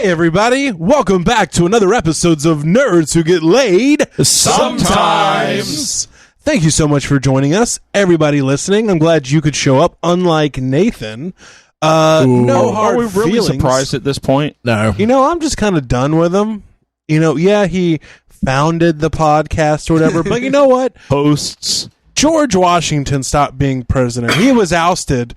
everybody, welcome back to another episode of Nerds Who Get Laid Sometimes. Thank you so much for joining us, everybody listening. I'm glad you could show up, unlike Nathan. No hard Are we really feelings. surprised at this point? No. You know, I'm just kind of done with him. You know, yeah, he founded the podcast or whatever, but you know what? Hosts. George Washington stopped being president. He was ousted,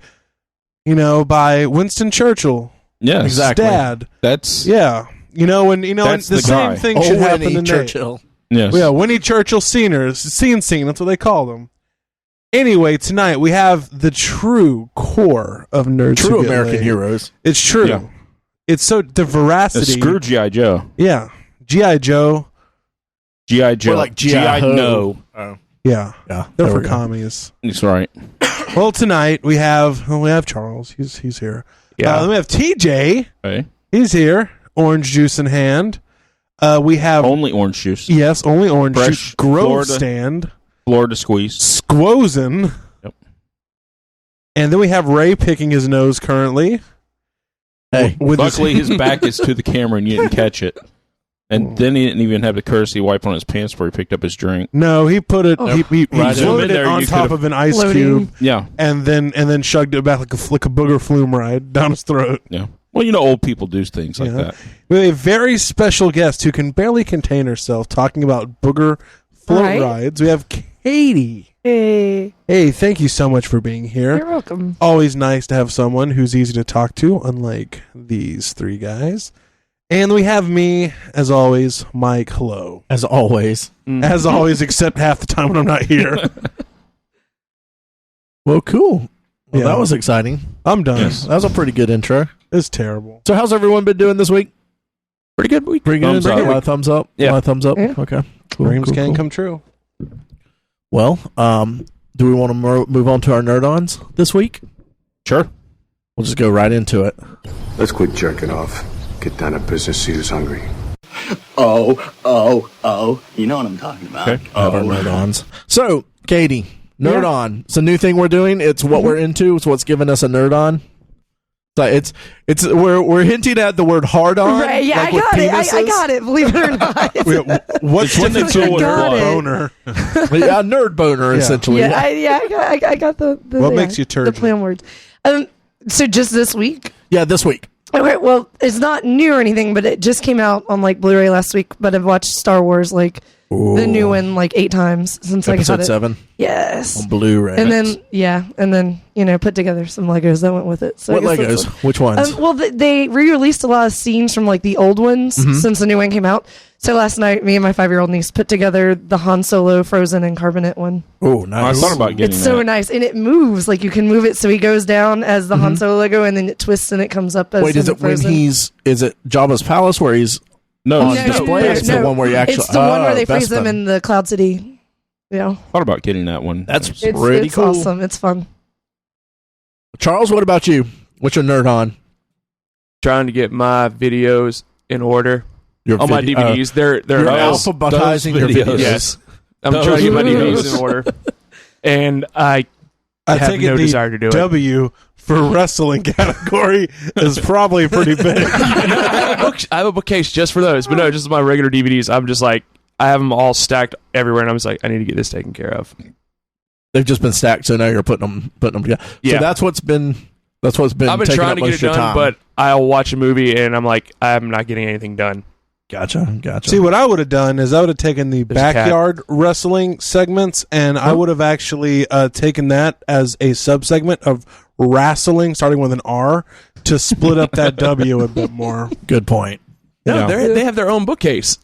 you know, by Winston Churchill. Yes, Exactly. Dad. That's Yeah. You know, and you know, That's and the the same guy. thing should happen Winnie to Nate. Churchill. yes. Yeah, Winnie Churchill Senior, Scene, that's what they call them. Anyway, tonight we have the true core of Nerds Who True Get American Laid. heroes. It's true. Yeah. It's so the veracity. Screw G.I. Joe. Yeah, G.I. Joe. G.I. Joe. Or like G.I. Ho. No. Oh. Yeah, Yeah. they're there for we go. commies. That's right. Well, tonight we have Charles. He's here. Yeah. Then we have TJ. Okay. He's here. Orange juice in hand. We have Only orange juice. yes, only orange Fresh juice. Grove Florida. stand. Florida squeeze. Squozen. Yep. And then we have Ray picking his nose currently. Hey. With Luckily, his back is to the camera and you didn't catch it. And then he didn't even have the courtesy wipe on his pants before he picked up his drink. No, he put it. He Right in floated it there, on you top could've- of an ice Floating. cube, Yeah. and then shoved it back like a booger flume ride down his throat. Yeah. Well, you know, old people do things like Yeah. that. We have a very special guest who can barely contain herself talking about booger float Right. rides. We have Katie. Hey, Hey, thank you so much for being here. you're welcome. Always nice to have someone who's easy to talk to, unlike these three guys. And we have me, as always, Mike. Hello. As always. As always, except half the time when I'm not here. Well, cool. Well, Yeah. that was exciting. I'm done. Yes. That was a pretty good intro. It's terrible. So, how's everyone been doing this week? Pretty good week. Pretty good. Thumbs up. A lot of thumbs up. Yeah. A lot of thumbs up. Yeah. Okay. Cool, Dreams cool, can cool. come true. Well, do we want to move on to our nerd-ons this week? Sure. We'll just go right into it. Let's quit jerking off. Get down to business. See who's hungry. Oh. You know what I'm talking about. Okay. Have our nerd-ons. So, Katie, nerd-on. It's a new thing we're doing. It's what we're into. It's what's giving us a nerd-on. So it's we're hinting at the word hard-on. Right, yeah, like I with got it. I penises. got it. Believe it or not. What's It's when they different go than with nerd blood. boner? Yeah, nerd boner, Yeah. essentially. yeah, I got the What yeah, makes you turgid? the plan words. So just this week. Yeah, this week. Okay, well, it's not new or anything, but it just came out on like Blu-ray last week. But I've watched Star Wars like the new one like 8 times since I got Episode it. 7 Yes. on Blu-ray. And then put together some Legos that went with it. So I what guess that's Legos? Which ones? well, they re-released a lot of scenes from like the old ones since the new one came out. So last night, me and my 5-year-old niece put together the Han Solo Frozen and Carbonate one. Oh, I nice. thought about getting It's that. so nice, and it moves. Like you can move it so he goes down as the Han Solo logo, and then it twists and it comes up as Wait, is him it when Frozen. is it Jabba's palace where he's No, on no, display? It's the one where you actually It's the one where they freeze Bespin. them in the Cloud City. Yeah, thought about getting that one. That's it's pretty cool. awesome. It's fun. Charles, what about you? What's your nerd on? Trying to get my videos in order Your on my video- DVDs. They're You're those- alphabetizing your those videos. videos. yes. I'm Those trying to get my videos. DVDs in order, and I I have take no it the desire to do it. W for wrestling category is probably pretty big. I have a bookcase just for those, but no, just my regular DVDs. I'm just like I have them all stacked everywhere, and I'm just like I need to get this taken care of. They've just been stacked, so now you're putting them together. Yeah. So that's what's been I've been taking trying up to most get it of your done, time. but I'll watch a movie and I'm like I'm not getting anything done. Gotcha. See, what I would have done is I would have taken the There's a cat. backyard wrestling segments, and I would have actually taken that as a sub-segment of wrestling, starting with an R, to split up that W a bit more. Good point. No, Yeah. they have their own bookcase.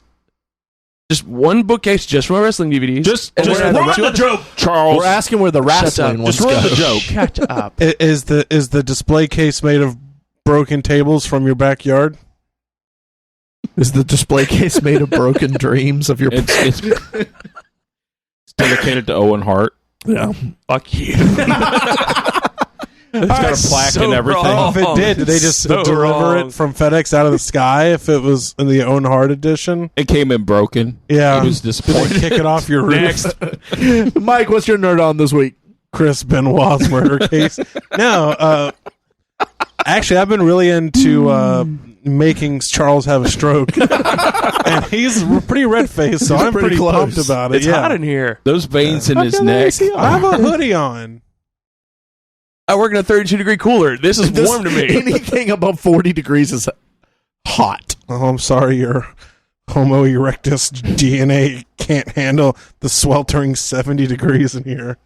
Just one bookcase just for my wrestling DVDs. Just And run then I have the joke, Charles. We're asking where the wrestling up. ones Just run go. the joke. Catch up. Is the display case made of broken tables from your backyard? Is the display case made of broken dreams of your? It's dedicated to Owen Hart. Yeah. Fuck you. It's got a plaque and everything. Oh, if it did they just So deliver wrong. it from FedEx out of the sky if it was in the Owen Hart edition? It came in broken. Yeah. He was Did they disappointed. kick it off your roof? Next. Mike, what's your nerd on this week? Chris Benoit's murder case. No, actually, I've been really into making Charles have a stroke, and he's pretty red faced. So I'm pretty pumped about it. It's hot in here. Those veins in his neck. I have a hoodie on. I work in a 32-degree cooler. This is warm to me. Anything above 40 degrees is hot. Oh, I'm sorry, your Homo erectus DNA can't handle the sweltering 70 degrees in here.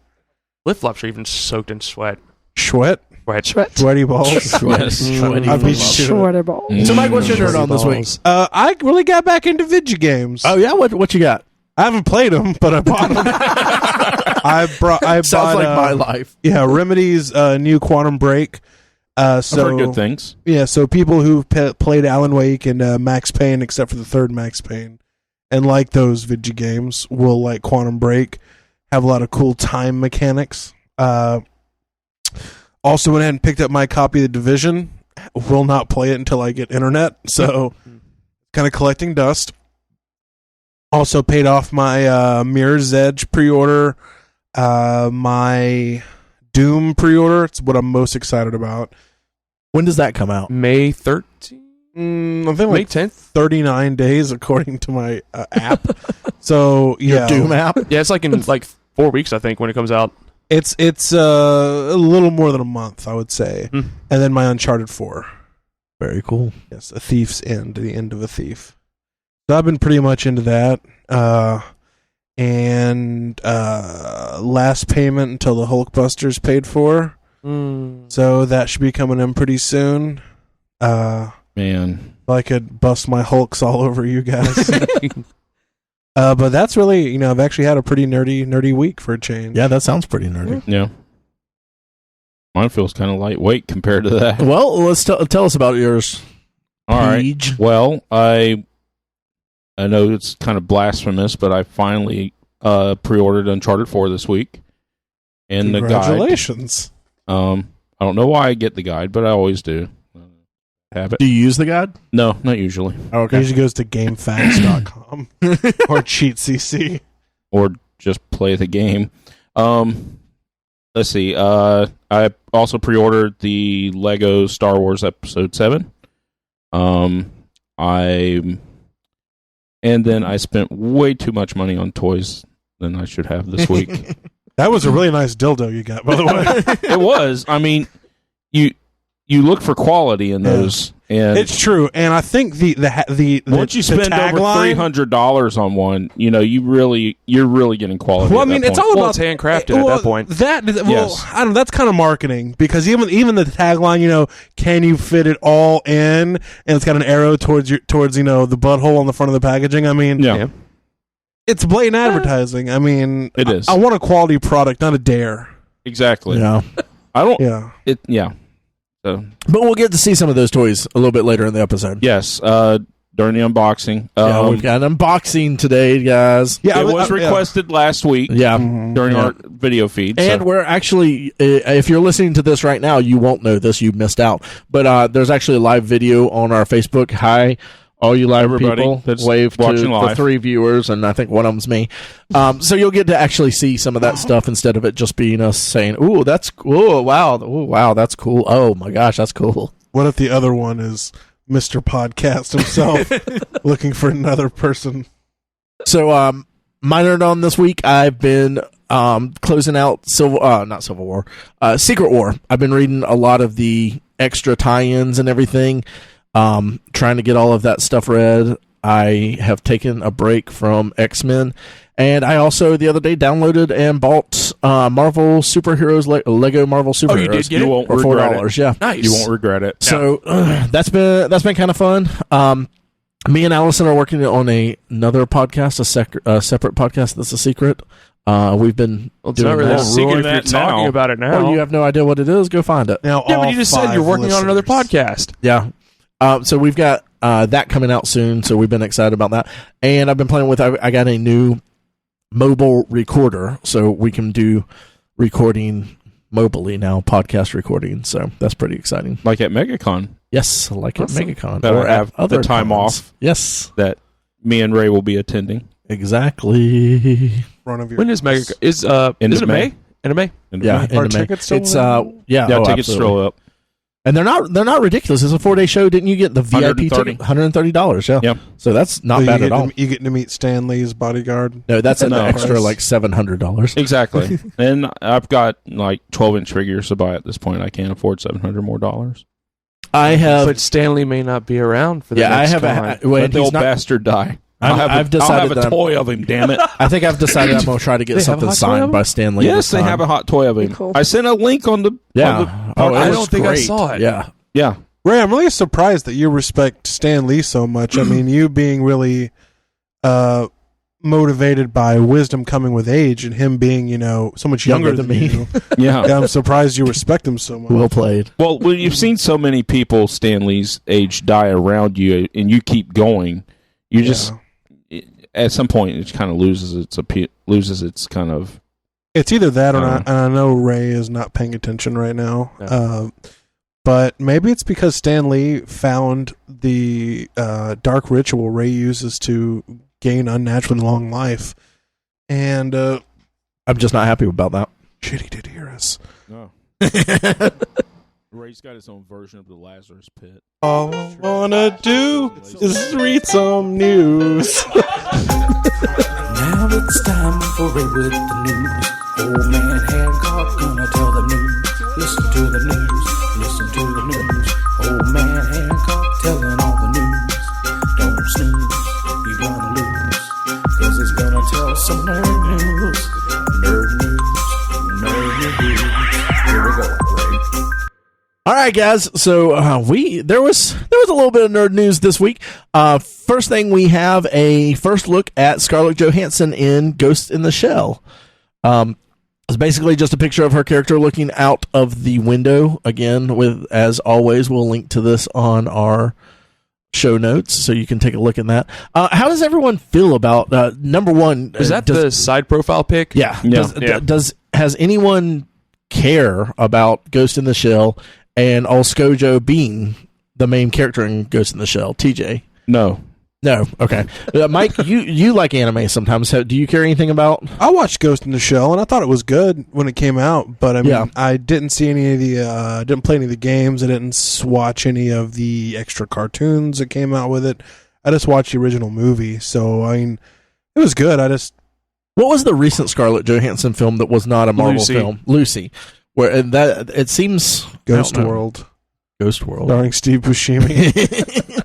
Flip-flops are even soaked in sweat. Sweat? Sweaty balls. Sweaty I beat you to it. Shorter ball. So, Mike, what's your nerd on this week? I really got back into video games. Oh, yeah? What you got? I haven't played them, but I bought them. I Sounds bought, like my life. Yeah, Remedy's new Quantum Break. I've heard good things. Yeah, so people who've played Alan Wake and Max Payne, except for the third Max Payne, and like those video games, will like Quantum Break. Have a lot of cool time mechanics. Also went ahead and picked up my copy of The Division. Will not play it until I get internet, so kind of collecting dust. Also paid off my Mirror's Edge pre-order, my Doom pre-order. It's what I'm most excited about. When does that come out? May 13th? I think May 10th? 39 days according to my app. So yeah, Your Doom app? Yeah, it's like in 4 weeks, I think, when it comes out. It's a little more than a month, I would say. And then my Uncharted 4. Very cool. Yes, A Thief's End, the end of a thief. So I've been pretty much into that. And last payment until the Hulkbuster's paid for. So that should be coming in pretty soon. Man. I could bust my Hulks all over you guys. But that's really, I've actually had a pretty nerdy week for a change. Yeah, that sounds pretty nerdy. Yeah. Mine feels kind of lightweight compared to that. Well, let's tell us about yours. All Paige. right. Well, I know it's kind of blasphemous, but I finally pre-ordered Uncharted 4 this week. And the guide. Congratulations. I don't know why I get the guide, but I always do. Have it. Do you use the guide? No, not usually. Okay. Usually goes to GameFAQs.com or CheatCC. Or just play the game. Let's see. I also pre-ordered the Lego Star Wars Episode 7. And then I spent way too much money on toys than I should have this week. That was a really nice dildo you got, by the way. It was. I mean, you look for quality in those, and it's true. And I think the once you spend over $300 on one, you're really getting quality. Well, I mean, it's all about it's handcrafted at that point. Yes. I don't know, that's kind of marketing, because even the tagline, can you fit it all in? And it's got an arrow towards the butthole on the front of the packaging. I mean, yeah. It's blatant advertising. I mean, it is. I want a quality product, not a dare. Exactly. Yeah. I don't. Yeah. So. But we'll get to see some of those toys a little bit later in the episode. Yes. During the unboxing. We've got an unboxing today, guys. Yeah, it was requested last week. Yeah. During our video feed. And we're actually, if you're listening to this right now, you won't know this. You missed out. But there's actually a live video on our Facebook. Hi, all you live people. That's wave to live. the 3 viewers, and I think one of them's me. So you'll get to actually see some of that stuff instead of it just being us saying, "Ooh, that's cool! Wow, that's cool! Oh my gosh, that's cool!" What if the other one is Mr. Podcast himself looking for another person? So, my nerd on this week, I've been closing out Secret War. I've been reading a lot of the extra tie-ins and everything. Trying to get all of that stuff read. I have taken a break from X-Men, and I also the other day downloaded and bought Marvel Superheroes Lego Marvel Superheroes. Oh, you did get it for $4. Yeah, nice. You won't regret it. So that's been kind of fun. Me and Allison are working on another podcast, a separate podcast that's a secret. We've been it's doing not really a that. secret if you're talking about it now. Well, you have no idea what it is. Go find it. Now, but you just said you're working on another podcast. Yeah. So we've got that coming out soon, so we've been excited about that. And I've been playing with, I got a new mobile recorder, so we can do recording mobilely now, podcast recording. So that's pretty exciting. Like at MegaCon. Yes, like awesome. at MegaCon. That or I have other the time cons. off. Yes. That me and Ray will be attending. Exactly. When is MegaCon? Is it May? End of May? Yeah, Are tickets still it's available? yeah, tickets absolutely. still up. And they're not ridiculous. It's a 4-day show. Didn't you get the VIP ticket? $130, yeah. Yep. So that's not bad at all. You get to meet Stan Lee's bodyguard. No, that's an extra price. like $700. Exactly. And I've got like 12-inch figures to buy at this point. I can't afford $700 more. I have. But Stanley may not be around for the next con. Let the old bastard die. I've decided I'll have a toy of him, damn it. I think I've decided I'm going to try to get something signed by Stan Lee. Yes, they have a hot toy of him. Cool. I sent a link on the... Yeah. I don't think I saw it. Yeah. Yeah. Ray, I'm really surprised that you respect Stan Lee so much. I mean, you being really motivated by wisdom coming with age, and him being, so much younger than me. You. Yeah. I'm surprised you respect him so much. Well played. Well, when you've seen so many people Stan Lee's age die around you, and you keep going, you just... At some point, it kind of loses its kind of... It's either that or not, and I know Ray is not paying attention right now. No. But maybe it's because Stan Lee found the dark ritual Ray uses to gain unnaturally long life. And I'm just not happy about that. shit, he did hear us. No. Ray's got his own version of the Lazarus Pit. All I wanna do is read some news. Now it's time for Ray with the news. Old man Hancock gonna tell the news. Listen to the news. Listen to the news. Old man Hancock telling all the news. Don't snooze, you're gonna lose. 'Cause he's gonna tell some nerd news. Nerd news. Nerd news. Here we go, Ray. All right, guys. So there was a little bit of nerd news this week. First thing, we have a first look at Scarlet Johansson in Ghost in the Shell. It's basically just a picture of her character looking out of the window. Again, with as always, we'll link to this on our show notes so you can take a look at that. How does everyone feel about number one? Is that the side profile pic? Yeah. Yeah. Has anyone care about Ghost in the Shell and Olskojo being the main character in Ghost in the Shell? TJ? No. Okay. Mike, you like anime sometimes. Do you care anything about? I watched Ghost in the Shell, and I thought it was good when it came out. But I mean, Yeah. I didn't see any of the, didn't play any of the games. I didn't watch any of the extra cartoons that came out with it. I just watched the original movie. So I mean, it was good. What was the recent Scarlett Johansson film that was not a Marvel Lucy. film? Lucy. Where that it seems Ghost I don't know. World, Ghost World. starring Steve Buscemi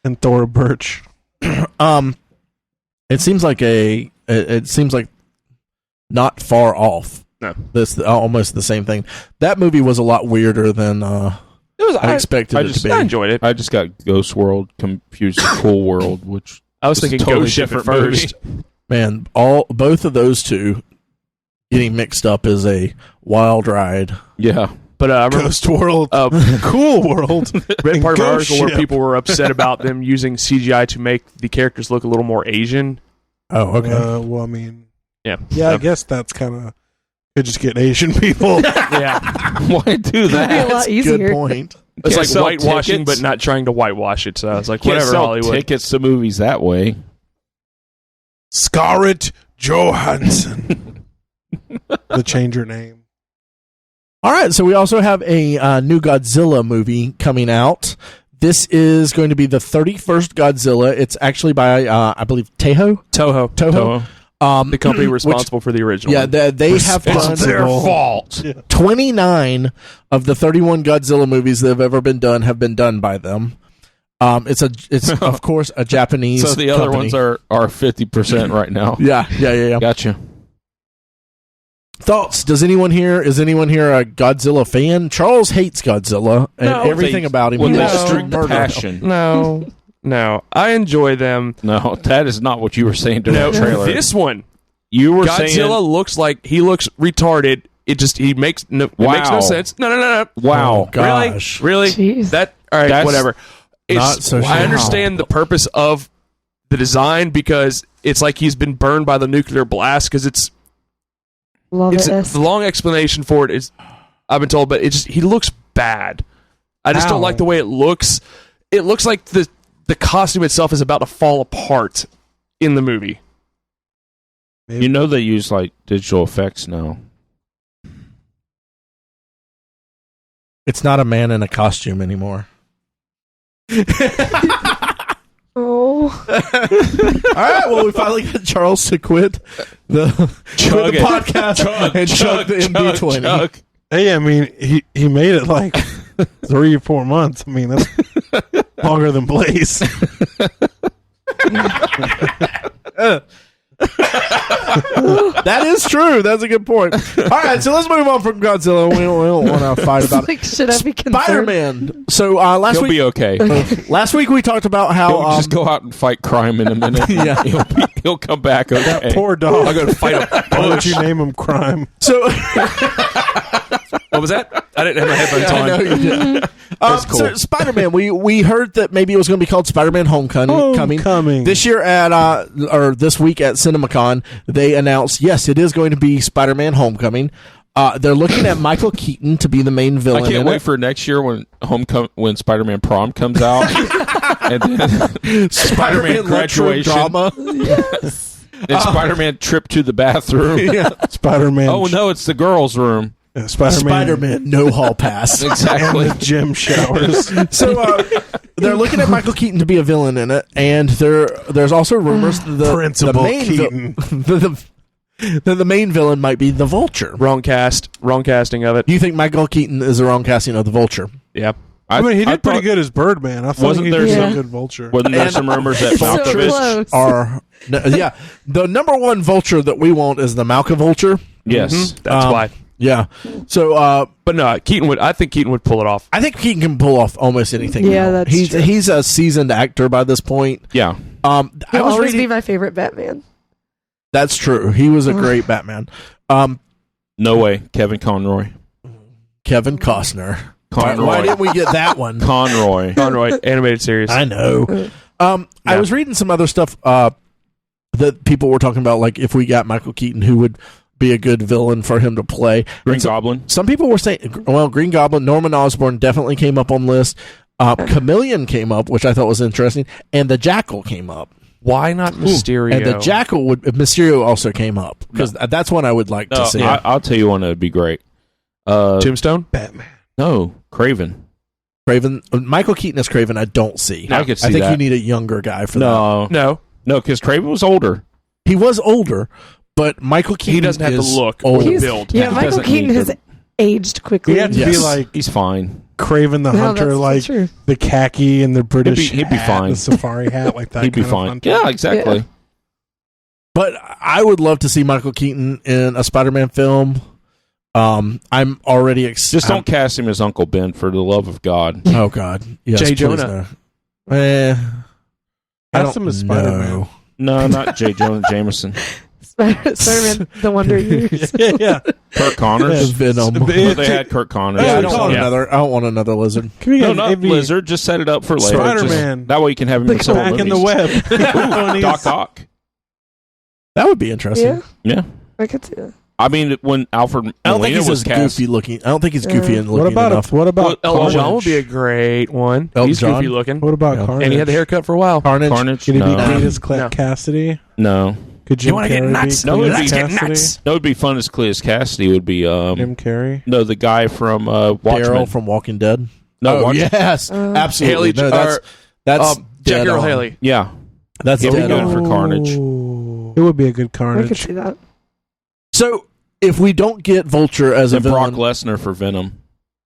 and Thora Birch. It seems like not far off. No. This almost the same thing. That movie was a lot weirder than I expected it to be. I enjoyed it. I just got Ghost World confused with Cool World, which I was is a thinking totally Ghost Ship at different movie. first. Man, both of those two getting mixed up is a wild ride. Yeah. But I remember Ghost World, Cool World. read part of an Ghost article where Ship. people were upset about them using CGI to make the characters look a little more Asian. Oh, okay. Well, I mean, Yeah. I guess that's kind of could just get Asian people. Yeah. Why do that? It'd be a lot easier. Good point. It's Can't like sell whitewashing, tickets. but not trying to whitewash it. So I was like, Can't whatever, sell Hollywood. tickets to movies that way. Scarlett Johansson. To change her name. All right, so we also have a new Godzilla movie coming out. This is going to be the 31st Godzilla. It's actually by, I believe, Taho? Toho. The company responsible for the original. Yeah, one. they have done fault. 29 of the 31 Godzilla movies that have ever been done have been done by them. It's of course a Japanese. So the other company. ones are 50% right now. Yeah. Gotcha. Thoughts? Is anyone here a Godzilla fan? Charles hates Godzilla and No, everything about him. When He they wants to string the murder him. passion. No. I enjoy them. No, that is not what you were saying during No, the trailer. this one, You were Godzilla saying... looks like he looks retarded. It makes no sense. No. Wow. Oh, gosh. Really? Jeez. That all right? That's Whatever. not so sure. I understand the purpose of the design because it's like he's been burned by the nuclear blast. Because it's the long explanation for it is I've been told, but he looks bad. I just don't like the way it looks. It looks like the costume itself is about to fall apart in the movie. You know they use like digital effects now. It's not a man in a costume anymore. Oh. All right, well, we finally got Charles to quit the podcast and chug the MD20. Hey, I mean, he made it like 3 or 4 months. I mean, that's longer than Blaze. That is true. That's a good point. All right, so let's move on from Godzilla. We don't want to fight about it. Like, should I be concerned? Spider-Man. So last He'll week, be okay. last week we talked about how He'll just go out and fight crime in a minute. Yeah. he'll come back. Okay. That poor dog. I'm going to fight him. Why don't you name him Crime? so. What was that? I didn't have my headphones on. I know you did. That's cool. So Spider-Man, we heard that maybe it was going to be called Spider-Man Homecoming. This year or this week at CinemaCon, they announced, yes, it is going to be Spider-Man Homecoming. They're looking at Michael Keaton to be the main villain. I can't wait for next year when Spider-Man Prom comes out, and then Spider-Man graduation drama. Yes. and Spider-Man trip to the bathroom. Yeah. Spider-Man. Oh no, it's the girls' room. Spider-Man no hall pass. Exactly. And the gym showers. So they're looking at Michael Keaton to be a villain in it, and there's also rumors that Principal the main Keaton. the main villain might be the Vulture. Wrong casting of it. Do you think Michael Keaton is the wrong casting of the Vulture? Yeah. I mean, he did pretty good as Birdman. I thought Wasn't he there did some- a good Vulture. Wasn't there some rumors that So Malkovich? close. The number one Vulture that we want is the Malka Vulture. Yes. That's why. Yeah. So, But no, Keaton would. I think Keaton would pull it off. I think Keaton can pull off almost anything. Yeah, now. that's true. He's a seasoned actor by this point. Yeah. I He'll was always be reading. my favorite Batman. That's true. He was a great Batman. No way, Kevin Conroy. Kevin Costner. Conroy. Why didn't we get that one? Conroy. Conroy animated series. I know. I was reading some other stuff that people were talking about, like if we got Michael Keaton, who would be a good villain for him to play. Green Goblin. Some people were saying, well, Green Goblin, Norman Osborn definitely came up on the list. Chameleon came up, which I thought was interesting, and the Jackal came up. Why not Mysterio? And the Jackal Mysterio also came up because that's one I would like to see. I'll tell you one that would be great. Tombstone? Batman. No, Craven. Craven, Michael Keaton as Craven, I don't see. I could see I think that. you need a younger guy for that. No. No, because Craven was older. He was older, but Michael Keaton He doesn't have the is look old. or the build. Yeah, He Michael doesn't Keaton need has to- aged quickly. He had to be Yes. like He's fine. Craven the No, Hunter, that's like true. the khaki and the British He'd be hat, fine. the safari hat, like that. He'd be kind of fine. hunter. Yeah, exactly. Yeah. But I would love to see Michael Keaton in a Spider-Man film. I'm already Just don't cast him as Uncle Ben, for the love of God. Oh God, yes, Jay please Jonah. no. I Cast don't him as Spider-Man. know. No, not J. Jonah Jameson. Spider-Man, The Wonder Years. yeah. Kirk Connors. Venom. Well, they had Kirk Connors. Yeah, I That's don't what want we call another. I don't want another lizard. Can we No, get not maybe Lizard. Just set it up for later. Spider-Man. Just- that way you can have him in Like several back in the movies. web? Doc Ock. That would be interesting. Yeah, Yeah. I could see that. I mean, when Alfred I don't think Molina he's was as cast, goofy looking. I don't think he's goofy and looking What about enough. what about Elton Carnage? John would be a great one. Elton He's John? goofy looking. What about Yeah. Carnage? And he had the haircut for a while. Carnage. Could he be No. Cletus No. Cassidy? No. Could Jim wanna get Carrey nuts? be No, Cletus let's get Cassidy? nuts. That would be fun as Cletus Cassidy would be. Jim Carrey. No, the guy from Watchmen. Daryl from Walking Dead. No, Oh, Watchmen. yes, absolutely. Haley- No, that's Jack dead Earl on. Haley. Yeah. That's He'll be dead good on. for Carnage. Ooh. It would be a good I could Carnage. see that. So if we don't get Vulture as a And villain, Brock Lesnar for Venom.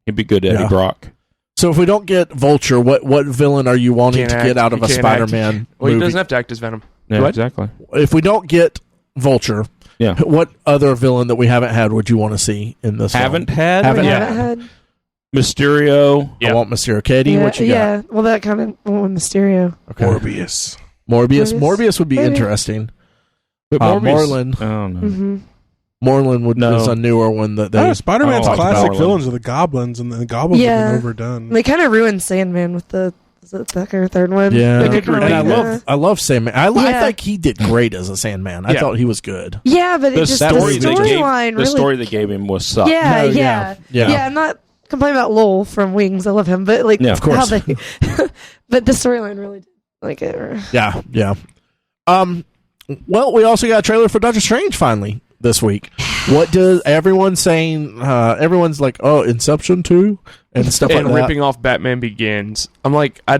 He'd be good, Eddie Yeah. Brock. so if we don't get Vulture, what villain are you wanting Can't to act. get out of He a can't Spider-Man act. Well, he movie? doesn't have to act as Venom. Yeah, What? exactly. If we don't get Vulture, Yeah. what other villain that we haven't had would you want to see in this film? Haven't had? Haven't We had. haven't had. Mysterio. I want Mysterio. Katie, Yeah, what you got? yeah. Well, that kind of Mysterio. Okay. Morbius. Morbius would be Maybe. interesting. But Morbius. Moreland. Oh, no. Mm-hmm. Moreland No. is a newer one that they. Spider-Man's Oh, classic Marlon. villains are the goblins, and the goblins Yeah. have been overdone. They kind of ruined Sandman with the second or third one. Yeah, They did kinda and like I love Sandman. I Yeah. think he did great as a Sandman. I Yeah. thought he was good. Yeah, but The it just story, the they gave, storyline the really. story they gave him was sucked. Yeah, No, yeah, yeah. yeah. I'm not complaining about Lowell from Wings. I love him, but like, Yeah, of course. how they, but the storyline really did like it. Yeah. Well, we also got a trailer for Doctor Strange finally. this week. What does everyone's saying? Everyone's like, "Oh, Inception 2 and stuff and like that." ripping off Batman Begins. I'm like, I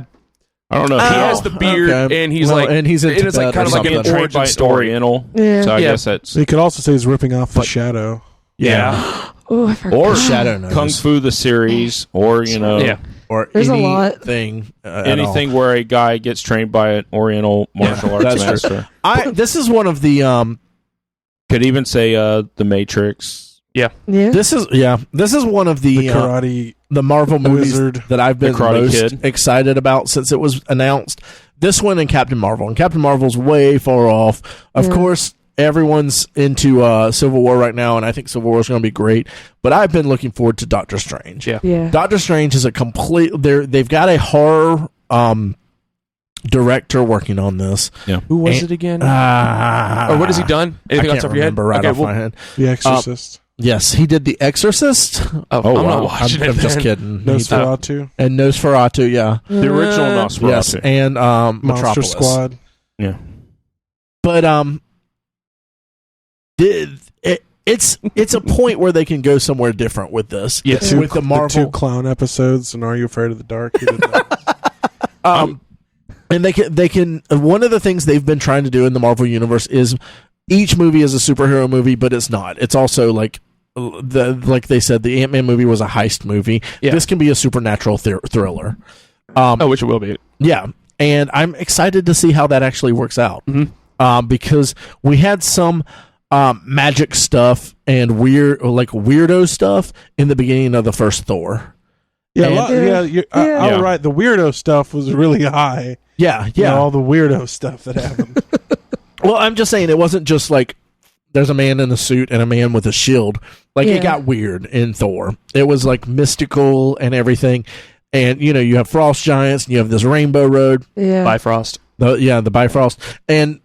don't know. He Oh, has the beard, okay. and he's Well, like, and he's into it's like that kind of or like an something. origin story. Oriental. Yeah. So I Yeah. guess that's So you could also say he's ripping off the Shadow. Yeah. Oh, I forgot. or Shadow knows. Kung Fu the series, or Yeah. or There's a lot. anything, anything where a guy gets trained by an Oriental martial arts that's true. master. This is one of the Could even say the Matrix. Yeah. This is one of The the karate the Marvel movies wizard. that I've been The Karate most Kid. excited about since it was announced. This one and Captain Marvel. And Captain Marvel's way far off. Of Yeah. course, everyone's into Civil War right now, and I think Civil War is going to be great. But I've been looking forward to Doctor Strange. Yeah. Doctor Strange is a complete. They've got a horror director working on this. Who was And- it again? Or or what has he done? Anything I off the can't top of your head? remember right Okay, off well, my head. The Exorcist. Yes, he did The Exorcist. I'm wow. not watching I'm it. just then. kidding. Nosferatu. And Nosferatu, yeah. The original Yes, Nosferatu. and Monster Metropolis. Squad. Yeah. But it's a point where they can go somewhere different with this. Yes. Two, with the Marvel, two clown episodes and Are You Afraid of the Dark? He did that. and they can. One of the things they've been trying to do in the Marvel universe is each movie is a superhero movie, but it's not. It's also like they said, the Ant-Man movie was a heist movie. Yeah. This can be a supernatural thriller. Which it will be. Yeah, and I'm excited to see how that actually works out. Because we had some magic stuff and weirdo stuff in the beginning of the first Thor. Yeah, And- you're Yeah. right. The weirdo stuff was really high. Yeah, You know, yeah. all the weirdo stuff that happened. Well, I'm just saying it wasn't just like there's a man in a suit and a man with a shield. Like Yeah. it got weird in Thor. It was like mystical and everything. And you have frost giants and you have this rainbow road. Yeah. Bifrost. The Bifrost. And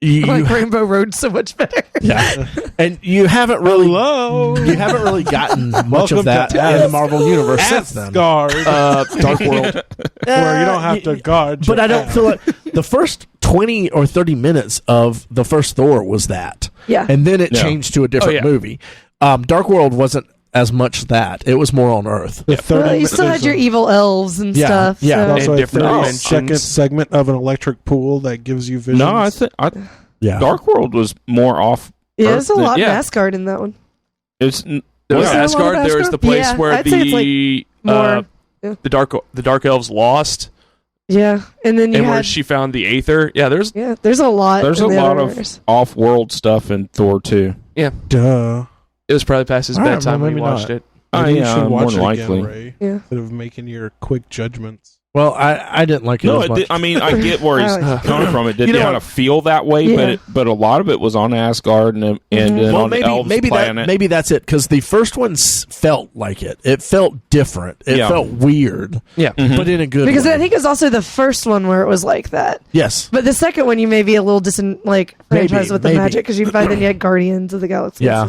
I like Rainbow Road so much better. yeah. And you haven't really Hello. you haven't really gotten much Welcome of that to in the Marvel universe since then. Asgard, Dark World. where you don't have to guard. But your I don't ass. feel like the first 20 or 30 minutes of the first Thor was that. Yeah. And then it Yeah. changed to a different yeah. movie. Dark World wasn't as much that. It was more on Earth. The 30 Well, you still had your evil elves and Yeah, stuff. yeah. so- also And a different 30-second dimensions. segment of an electric pool that gives you visions. No, I think Yeah. Dark World was more off. Yeah, there's a Earth than- lot yeah. of Asgard in that one. It's There was there a lot of Asgard. There was Asgard? the place Yeah, where I'd say it's, the more- yeah. the dark elves lost, Yeah, and then you and where had she found the Aether. Yeah, there's there's a lot. There's in a the lot other of universe. off-world stuff in Thor 2. Duh. it was probably past his All right, bedtime well, when we maybe watched not. it. Maybe you yeah, should watch more it than likely. again, Ray, Yeah. instead of making your quick judgments. Well, I didn't like it No, as much. I mean, I get where he's I like coming from. It didn't You know kind of feel that way, Yeah. but a lot of it was on Asgard and then well, on the elves planet. maybe that's it, because the first one felt like it. It felt different. It Yeah. felt weird, Yeah, but in a good Because way. I think it was also the first one where it was like that. Yes. But the second one, you may be a little franchise Maybe, with the maybe. magic, because by then you had Guardians of the Galaxy. Yeah.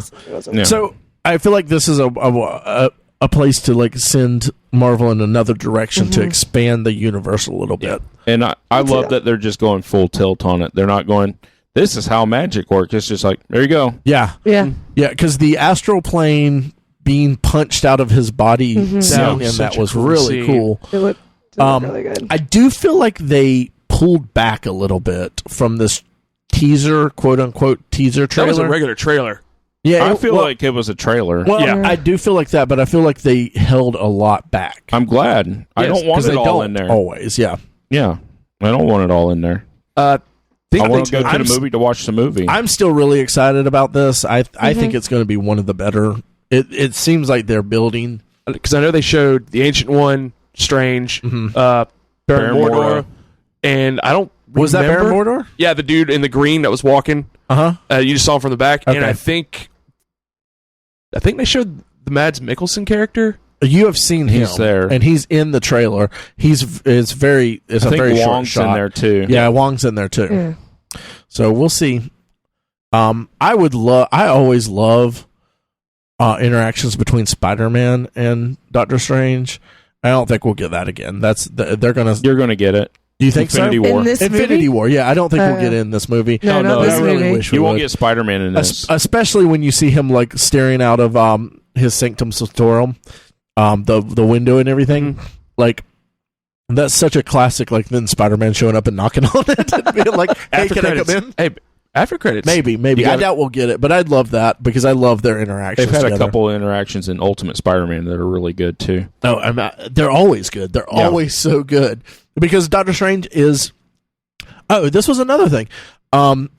Yeah. So I feel like this is a place to like send Marvel in another direction to expand the universe a little bit. And I love too. that they're just going full tilt on it. They're not going, this is how magic works. It's just like, there you go. Yeah. Yeah. Yeah, because the astral plane being punched out of his body scene, and Such that a was cool really scene. cool. It looked really good. I do feel like they pulled back a little bit from this teaser, quote unquote teaser that trailer. was a regular trailer. Yeah, I feel like it was a trailer. Well, Yeah. I do feel like that, but I feel like they held a lot back. I'm glad. I Yes, don't want 'Cause it they all don't in there. always. Yeah, Yeah. I don't want it all in there. Think I want to they- go to the movie to watch the movie. I'm still really excited about this. I think it's going to be one of the better. It seems like they're building. because I know they showed the Ancient One, Strange, Baron Baron Mordor, Mordo. and I don't Was that Baron remember- Mordor? Yeah, the dude in the green that was walking. You just saw him from the back, and Okay. I think they showed the Mads Mikkelsen character. You have seen him. He's there. and he's in the trailer. It's I a think very short Wong's shot in there too. Yeah, Wong's in there too. Yeah. So we'll see. I always love interactions between Spider-Man and Doctor Strange. I don't think we'll get that again. They're gonna. You're going to get it. Do you think Infinity so? War. In this Infinity movie? War, yeah. I don't think we'll get in this movie. No, not this I really movie. wish we You won't would. get Spider-Man in this. Especially when you see him like staring out of his Sanctum Sanctorum, the window and everything. Like that's such a classic. Like then Spider-Man showing up and knocking on it, and being like, "Hey, After can credits. I come in?" Hey, after credits. Maybe. You I gotta- doubt we'll get it, but I'd love that because I love their interactions. They've had together. a couple of interactions in Ultimate Spider-Man that are really good too. Oh, they're always good. They're always so good because Doctor Strange is. Oh, this was another thing.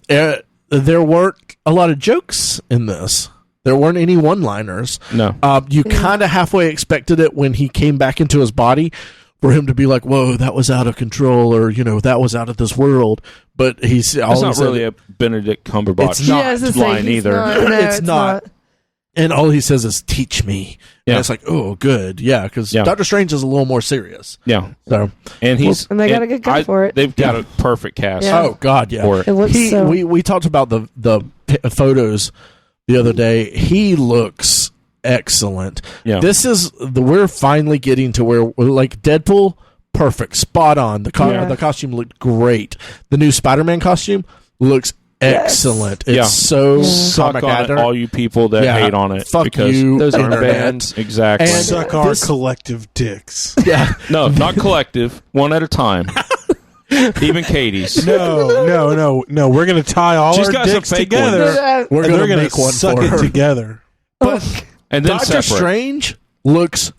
There weren't a lot of jokes in this. There weren't any one-liners. No. You kind of halfway expected it when he came back into his body for him to be like, "Whoa, that was out of control," or that was out of this world. But he's It's not really a Benedict Cumberbatch It's not Yeah, I was gonna say, line he's either. not- no, It's not. And all he says is "teach me." Yeah. And it's like, oh, good, yeah, because Yeah. Doctor Strange is a little more serious. Yeah. So, And he's And they got a good guy for it. They've got a perfect cast Yeah. oh god, yeah. for it. It looks so. We talked about the photos the other day. He looks excellent. Yeah. This is we're finally getting to where like Deadpool, perfect, spot on. The costume looked great. The new Spider-Man costume looks excellent. It's Yeah. so Suck comic on it, accurate. all you people that hate on it. Fuck because you, those aren't internet. bands. Exactly. And- Suck our this- collective dicks. Yeah, No, not collective. One at a time. Even Katie's. No. We're gonna tie all She's our got some dicks fake together. ones. we're and gonna they're gonna make one suck for it her. together. But And then Doctor separate. Strange looks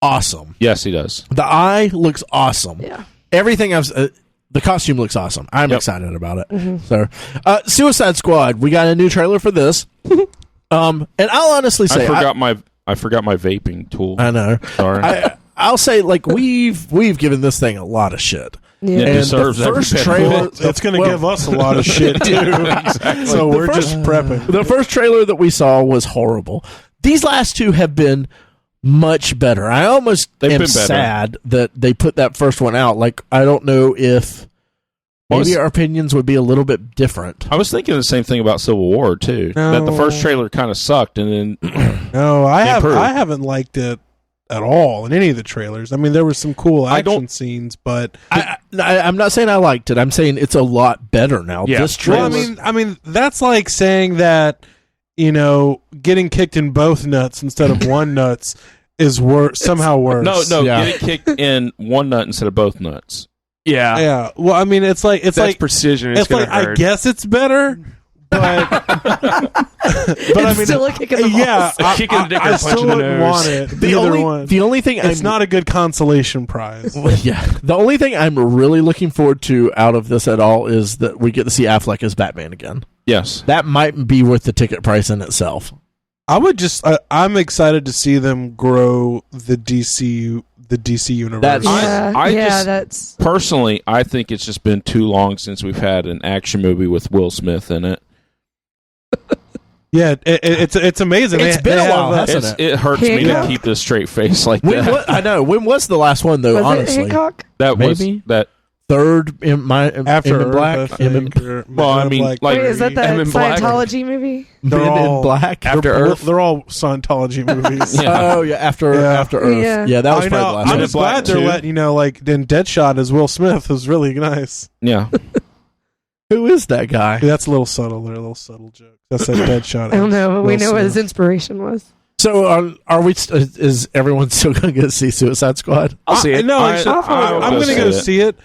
awesome. Yes, he does. The eye looks awesome. Yeah. Everything the costume looks awesome. I'm Yep. excited about it. So, Suicide Squad. We got a new trailer for this. And I'll honestly say, I forgot my vaping tool. I know. Sorry. I'll say, like we've given this thing a lot of shit. Yeah. It And deserves the every first bit. trailer, Well, it's going to give us a lot of shit too. So we're just prepping. The first trailer that we saw was horrible. These last two have been much better. I almost They've am been better. sad that they put that first one out. Like, I don't know if maybe our opinions would be a little bit different. I was thinking the same thing about Civil War too. No. That the first trailer kind of sucked, and then No, I Improved. haven't liked it at all in any of the trailers. I mean, there were some cool action scenes, but I'm not saying I liked it. I'm saying it's a lot better now. Yeah. This trailer. well, I mean that's like saying that getting kicked in both nuts instead of one nuts is somehow worse. no, Yeah. get it kicked in one nut instead of both nuts. Yeah. Yeah. Well, I mean, it's That's like precision. It's, it's like gonna hurt. I guess it's better, but but I mean, still a kick in the balls. yeah, A kick in the dick or I a punch still in the wouldn't nose. want it. the Either only one. the only thing It's not a good consolation prize. Yeah, the only thing I'm really looking forward to out of this at all is that we get to see Affleck as Batman again. Yes. That might be worth the ticket price in itself. I'm excited to see them grow the DC universe. That's- That's Personally, I think it's just been too long since we've had an action movie with Will Smith in it. yeah, it's amazing. It's been a while, hasn't It's, it? it hurts me to Hancock? keep this straight face like that. I know. When was the last one though? was honestly, it Hancock? That was Maybe? that. third in After M in Black. Earth, M in, Well, I mean, like- Wait, is that the Men in Black? Scientology movie? They're Men in all- Black. After Earth. They're all Scientology movies. Yeah. Oh yeah, after Yeah. Earth. Yeah. Yeah, that was I probably know. the last I'm one. just Black glad they're too. letting then Deadshot as Will Smith was really nice. Yeah. Who is that guy? That's a little subtle. They're a little subtle joke. That's that Deadshot. I don't know, but we Will know what his Smith. inspiration was. So are we? Is everyone still going to go see Suicide Squad? I'll see it. No, I- actually, I'll I'm go going to go see it. see it.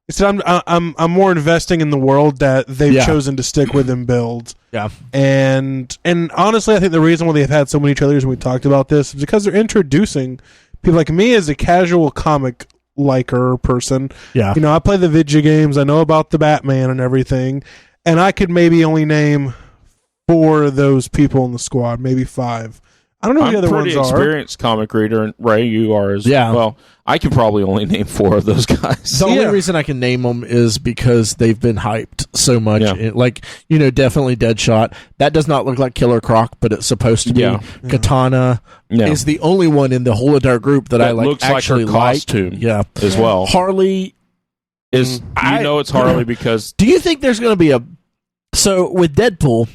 Instead, I'm more investing in the world that they've Yeah. chosen to stick with and build. Yeah. And honestly, I think the reason why they've had so many trailers and we talked about this is because they're introducing people like me as a casual comic liker person. Yeah. I play the video games. I know about the Batman and everything, and I could maybe only name 4 of those people in the squad, maybe 5. I don't know who the I'm other a pretty ones are. experienced comic reader, and Ray, you are as Yeah. well. I can probably only name 4 of those guys. The only Yeah. reason I can name them is because they've been hyped so much. Yeah. Definitely Deadshot. That does not look like Killer Croc, but it's supposed to be. Yeah. Katana Yeah. is the only one in the whole entire group that I That like. looks like her actually costume. Yeah. as well. Harley. Is it's Harley because Do you think there's going to be so with Deadpool?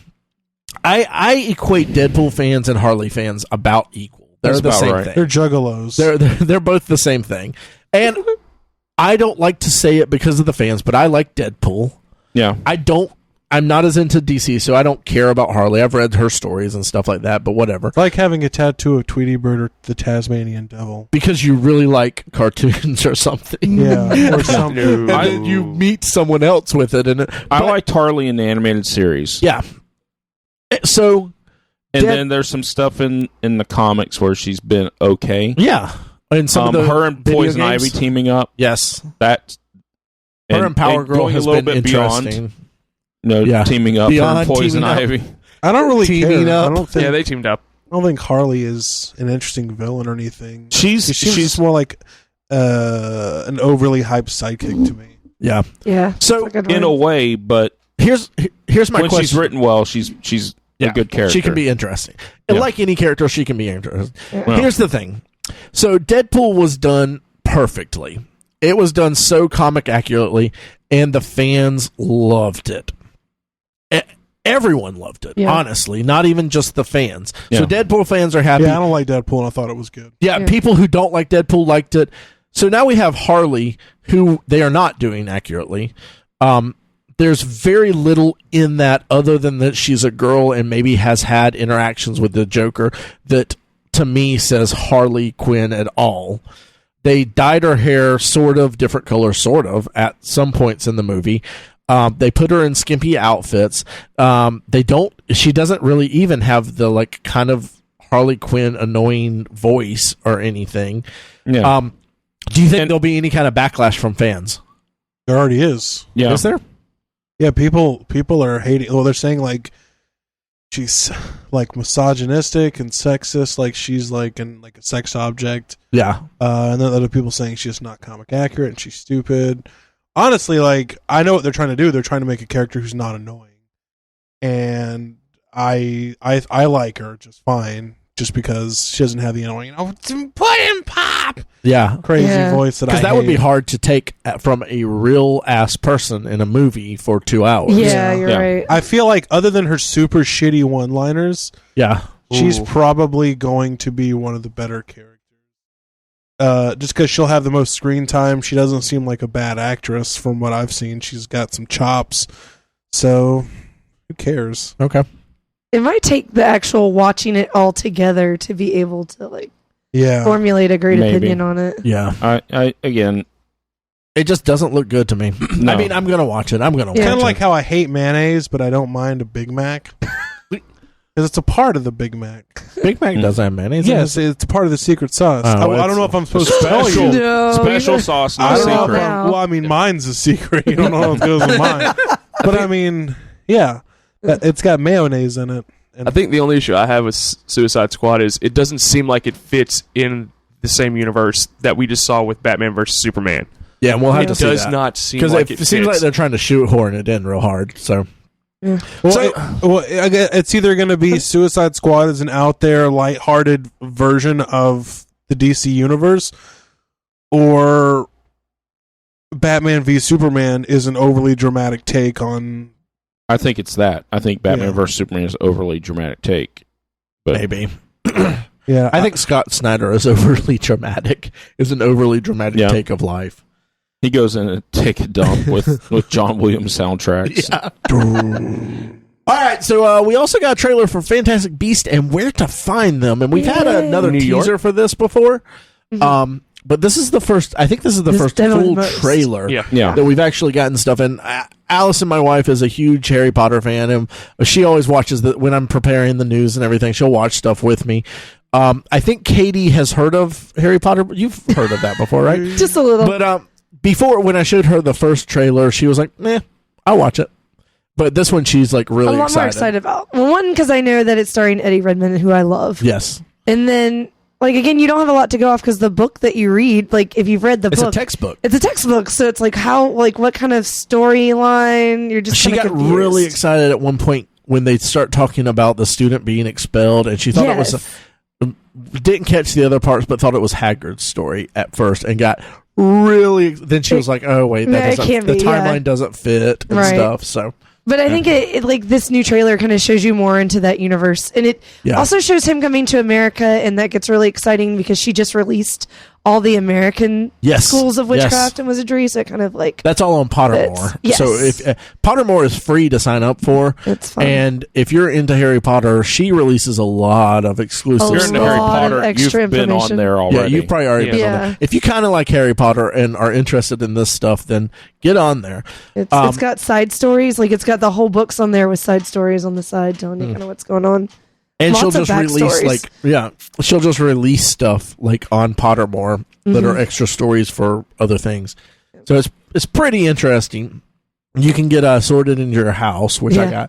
I equate Deadpool fans and Harley fans about equal. They're That's the about same right. thing. They're juggalos. They're both the same thing. And I don't like to say it because of the fans, but I like Deadpool. Yeah. I'm not as into DC, so I don't care about Harley. I've read her stories and stuff like that, but whatever. It's like having a tattoo of Tweety Bird or the Tasmanian Devil. Because you really like cartoons or something. Yeah, or something. And then you meet someone else with it. I liked Harley in the animated series. Yeah. So... And then there's some stuff in the comics where she's been okay. Yeah. And some of the her and Poison Ivy teaming up. Yes. That... Her and Power Girl has been interesting. Teaming up Beyond for Poison Ivy. I don't really Teaming care. up. I don't think, Yeah, they teamed up. I don't think Harley is an interesting villain or anything. She's more like an overly hyped sidekick to me. Yeah. Yeah. So in a way, but here's my when question. she's written well, she's a good character. She can be interesting. And like any character, she can be interesting. Yeah. Here's the thing. So Deadpool was done perfectly. It was done so comic accurately, and the fans loved it. Everyone loved it, honestly, not even just the fans. Yeah. So Deadpool fans are happy. Yeah, I don't like Deadpool, and I thought it was good. Yeah, people who don't like Deadpool liked it. So now we have Harley, who they are not doing accurately. There's very little in that other than that she's a girl and maybe has had interactions with the Joker that, to me, says Harley Quinn at all. They dyed her hair sort of, different color sort of, at some points in the movie. They put her in skimpy outfits. She doesn't really even have the like kind of Harley Quinn annoying voice or anything. Yeah. Do you think there'll be any kind of backlash from fans? There already is. Yeah. Is there? Yeah, people are hating. Well, they're saying like she's like misogynistic and sexist, like she's like a sex object. Yeah. And then other people saying she's just not comic accurate and she's stupid. Honestly, like I know what they're trying to do. They're trying to make a character who's not annoying, and I like her just fine, just because she doesn't have the annoying put in pop crazy voice because that would be hard to take from a real ass person in a movie for 2 hours. Yeah, you're right. I feel like other than her super shitty one-liners, she's probably going to be one of the better characters. Just because she'll have the most screen time. She doesn't seem like a bad actress from what I've seen. She's got some chops. So, who cares? Okay. It might take the actual watching it all together to be able to formulate a great opinion on it. Yeah. I again, it just doesn't look good to me. No. I mean, I'm going to watch it. Kind of like how I hate mayonnaise, but I don't mind a Big Mac. Because it's a part of the Big Mac. Big Mac doesn't have mayonnaise. Yes, it's a part of the secret sauce. Oh, I don't know if I'm supposed to tell you. No, special sauce, no I don't know secret. well, I mean, mine's a secret. You don't know if it goes in mine. But I mean, yeah, it's got mayonnaise in it. And I think the only issue I have with Suicide Squad is it doesn't seem like it fits in the same universe that we just saw with Batman versus Superman. Yeah, and we'll have to see that. It does not seem because like it seems like they're trying to shoehorn it in real hard. So. Yeah. Well, it's either going to be Suicide Squad as an out there, lighthearted version of the DC universe, or Batman v Superman is an overly dramatic take on. I think it's that. I think Batman vs Superman is overly dramatic take. But maybe. Yeah, I think Scott Snyder is overly dramatic. Is an overly dramatic take of life. He goes in and take a dump with John Williams soundtracks. Yeah. All right, so we also got a trailer for Fantastic Beasts and Where to Find Them, and we've had another teaser for this before. Mm-hmm. But this is the first. I think this is the first full trailer that we've actually gotten stuff in. Allison, my wife, is a huge Harry Potter fan, and she always watches when I'm preparing the news and everything. She'll watch stuff with me. I think Katie has heard of Harry Potter. You've heard of that before, right? Just a little. But before, when I showed her the first trailer, she was like, I'll watch it. But this one, she's like really excited. A lot more excited about. Well, one, because I know that it's starring Eddie Redmayne, who I love. Yes. And then, like, again, you don't have a lot to go off because the book that you read, like, if you've read the book. It's a textbook. It's a textbook. So it's like, what kind of storyline? You're just She got confused. really excited at one point when they start talking about the student being expelled, and she thought it was didn't catch the other parts, but thought it was Hagrid's story at first, and got really. Then she was like, "Oh wait, that doesn't. The timeline doesn't fit and stuff." So, but I think it like this new trailer kind of shows you more into that universe, and it also shows him coming to America, and that gets really exciting because she just released all the American Yes. schools of witchcraft Yes. and wizardry. So it kind of like That's all on Pottermore. Yes. So if Pottermore is free to sign up for, it's fun. and if you're into Harry Potter, she releases a lot of exclusive If you're into Harry lot of Potter, extra you've been on information. there Yeah, already. you've probably already been on Yeah. there. If you kind of like Harry Potter and are interested in this stuff, then get on there. It's got side stories. Like it's got the whole books on there with side stories on the side telling you kind of what's going on. And Lots she'll of just release backstories. she'll just release stuff like on Pottermore that are extra stories for other things. So it's pretty interesting. You can get sorted into your house, which I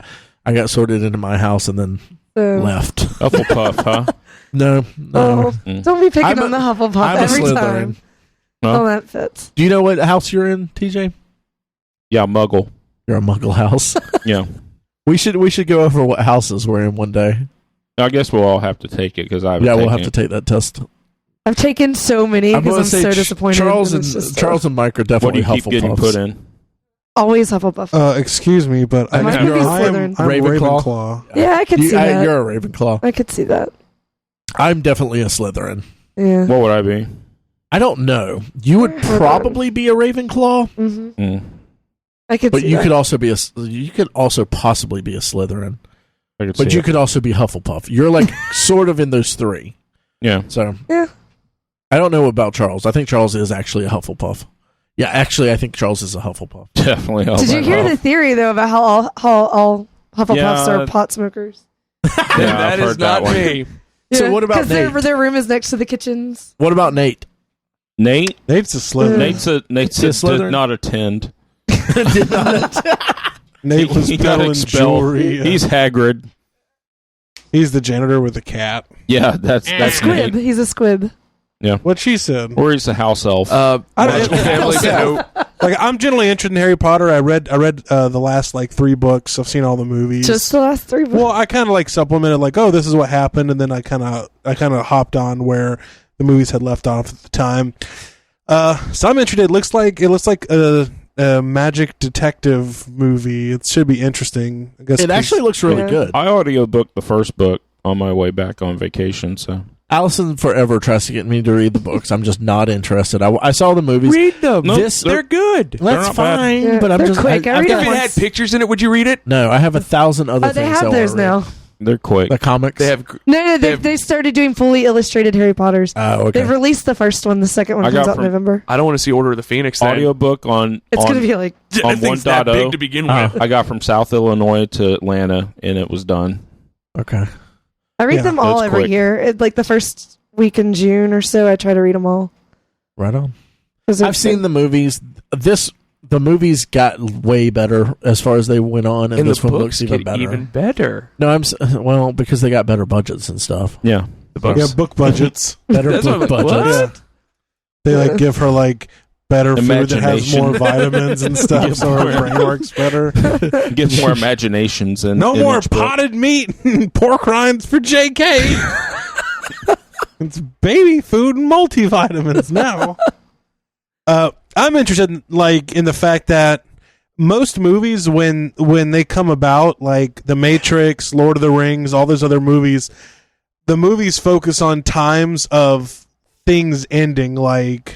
got sorted into my house and then left. Hufflepuff, huh? No. Oh, don't be picking on the Hufflepuff I'm a every Slytherin. time. Huh? Oh, that fits. Do you know what house you're in, TJ? Yeah, Muggle. You're a Muggle house. Yeah. We should go over what houses we're in one day. I guess we'll all have to take it because I haven't Yeah, we'll taken have to it. take that test. I've taken so many because I'm so disappointed. Charles and it's just, and Mike are What do definitely you keep getting Hufflepuffs. put in? always Hufflepuff. Excuse me, but Mine would be Slytherin. I'm Ravenclaw? Ravenclaw. Yeah, I could see that. You're a Ravenclaw. I could see that. I'm definitely a Slytherin. Yeah. What would I be? I don't know. You would probably be a Ravenclaw, I could but see you that. could also be you could also possibly be a Slytherin. But you could also be Hufflepuff. You're like sort of in those three. Yeah. So yeah. I don't know about Charles. I think Charles is actually a Hufflepuff. Yeah, actually, I think Charles is a Hufflepuff. Definitely. Did you hear the theory though about how all Hufflepuffs are pot smokers? Yeah, That is not me. So what about Nate? Because their room is next to the kitchens. What about Nate? Nate? Nate's a Slytherin. Nate's a did Slytherin? not attend. Did not. Nate was He got peddling expelled. jewelry. He's Hagrid. He's the janitor with a cat. Yeah, that's Squib. Nate. He's a squib. Yeah. What she said. Or he's a house elf. Magical family. Like I'm generally interested in Harry Potter. I read the last like 3 books. I've seen all the movies. Just the last 3 books. Well, I kind of like supplemented, like, oh, this is what happened, and then I kind of hopped on where the movies had left off at the time. So I'm interested. It looks like a magic detective movie. It should be interesting. I guess It actually looks really good. I audiobooked the first book on my way back on vacation, so. Allison forever tries to get me to read the books. I'm just not interested. I saw the movies. Read them. No, They're good. That's not bad. fine, Yeah, but I'm they're just quick. I I've read got If it had pictures in it, would you read it? No, I have 1,000 other They things. have I those wanna read. now. They're quick. The comics. They have. No, They have- they started doing fully illustrated Harry Potters. Oh, okay. They've released the first one. The second one I comes got out in from- November. I don't want to see Order of the Phoenix. Then. Audiobook on It's going to be like on That thing's that 1.0. big to begin with. I got from South Illinois to Atlanta, and it was done. Okay. I read Yeah, them all that's every quick. year. Like the first week in June or so, I try to read them all. Right on. 'Cause they're I've seen the movies. The movies got way better as far as they went on, and And this the one books looks even get better. even better. No, well because they got better budgets and stuff. Yeah. The books. Yeah, book budgets. Better That's book what- budgets. They like give her like better food that has Imagination. more vitamins and stuff, so her brain works better. Get more imaginations and No more potted meat and pork rinds for JK. It's baby food and multivitamins now. I'm interested in the fact that most movies when they come about, like The Matrix, Lord of the Rings, all those other movies, the movies focus on times of things ending. Like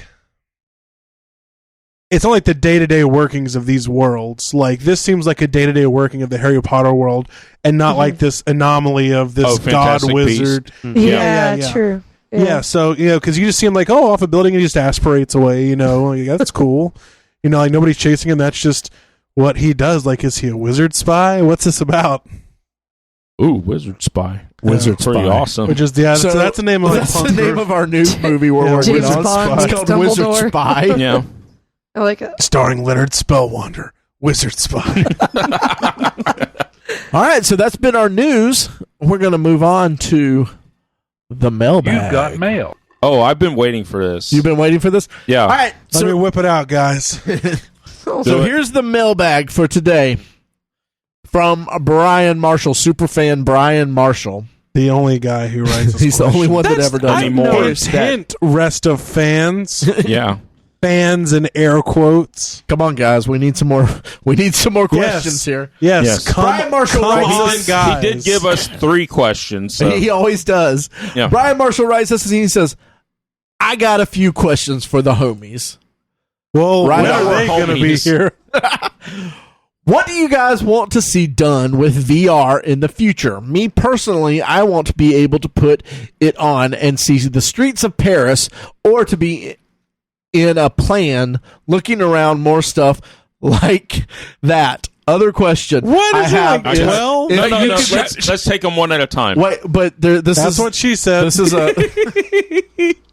it's not like the day-to-day workings of these worlds. Like this seems like a day-to-day working of the Harry Potter world, and not like this anomaly of this god Fantastic wizard. Yeah, Yeah. true. Yeah, so because you just see him like, off a building and he just aspirates away. Like, that's cool. Like nobody's chasing him. That's just what he does. Like, is he a wizard spy? What's this about? Ooh, Wizard Spy. Wizard Pretty Spy. awesome. Which is so that's the name of That's the name of our new movie we're Yeah, working James on. Bond, It's called Wizard Dumbledore. Spy. Yeah. I like it. starring Leonard Spellwander, Wizard Spy. All right, so that's been our news. We're going to move on to the mailbag. mail. Oh, I've been waiting for this. You've been waiting for this? Yeah. All right, Let me so, whip it out, guys. so here's the mailbag for today from Brian Marshall, superfan Brian Marshall. The only guy who writes this He's the only question. one that ever does I it. noticed Hint, rest of fans. Yeah. Fans in air quotes. Come on, guys. We need some more. We need some more questions here. Yes. Yes. Come, Marshall come writes on, this- guys. He did give us 3 questions. So. He always does. Yeah. Brian Marshall writes this and he says, I got a few questions for the homies. Well, Right when on. are they going to be Homies. here? What do you guys want to see done with VR in the future? Me personally, I want to be able to put it on and see the streets of Paris, or to be in a plane looking around more stuff like that. Other question. What is I it, have like is- 12? is- No, you no. could- Let's take them one at a time. Wait, but this That's is what she said. this is a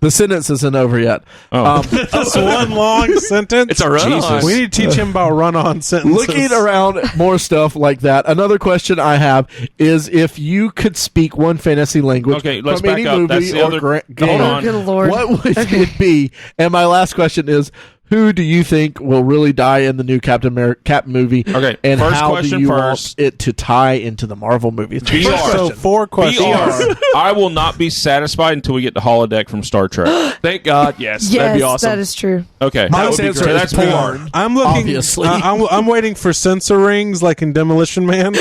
the sentence isn't over yet. Oh. That's one long sentence. It's a run. Jesus. We need to teach him about run-on sentences. Looking around more stuff like that. Another question I have is if you could speak one fantasy language Okay, let's from any back up. movie That's the or other- game, hold on. Good Lord. what would Okay. it be? And my last question is, who do you think will really die in the new Captain movie? Okay, and first how question do you first. want it to tie into the Marvel movies? VR. First So question. 4 questions. VR. I will not be satisfied until we get the holodeck from Star Trek. Thank God. Yes, that'd be Yes, awesome. that is true. Okay, My that would be answer great. is That's porn. VR. I'm looking. Obviously. I'm waiting for sensor rings like in Demolition Man.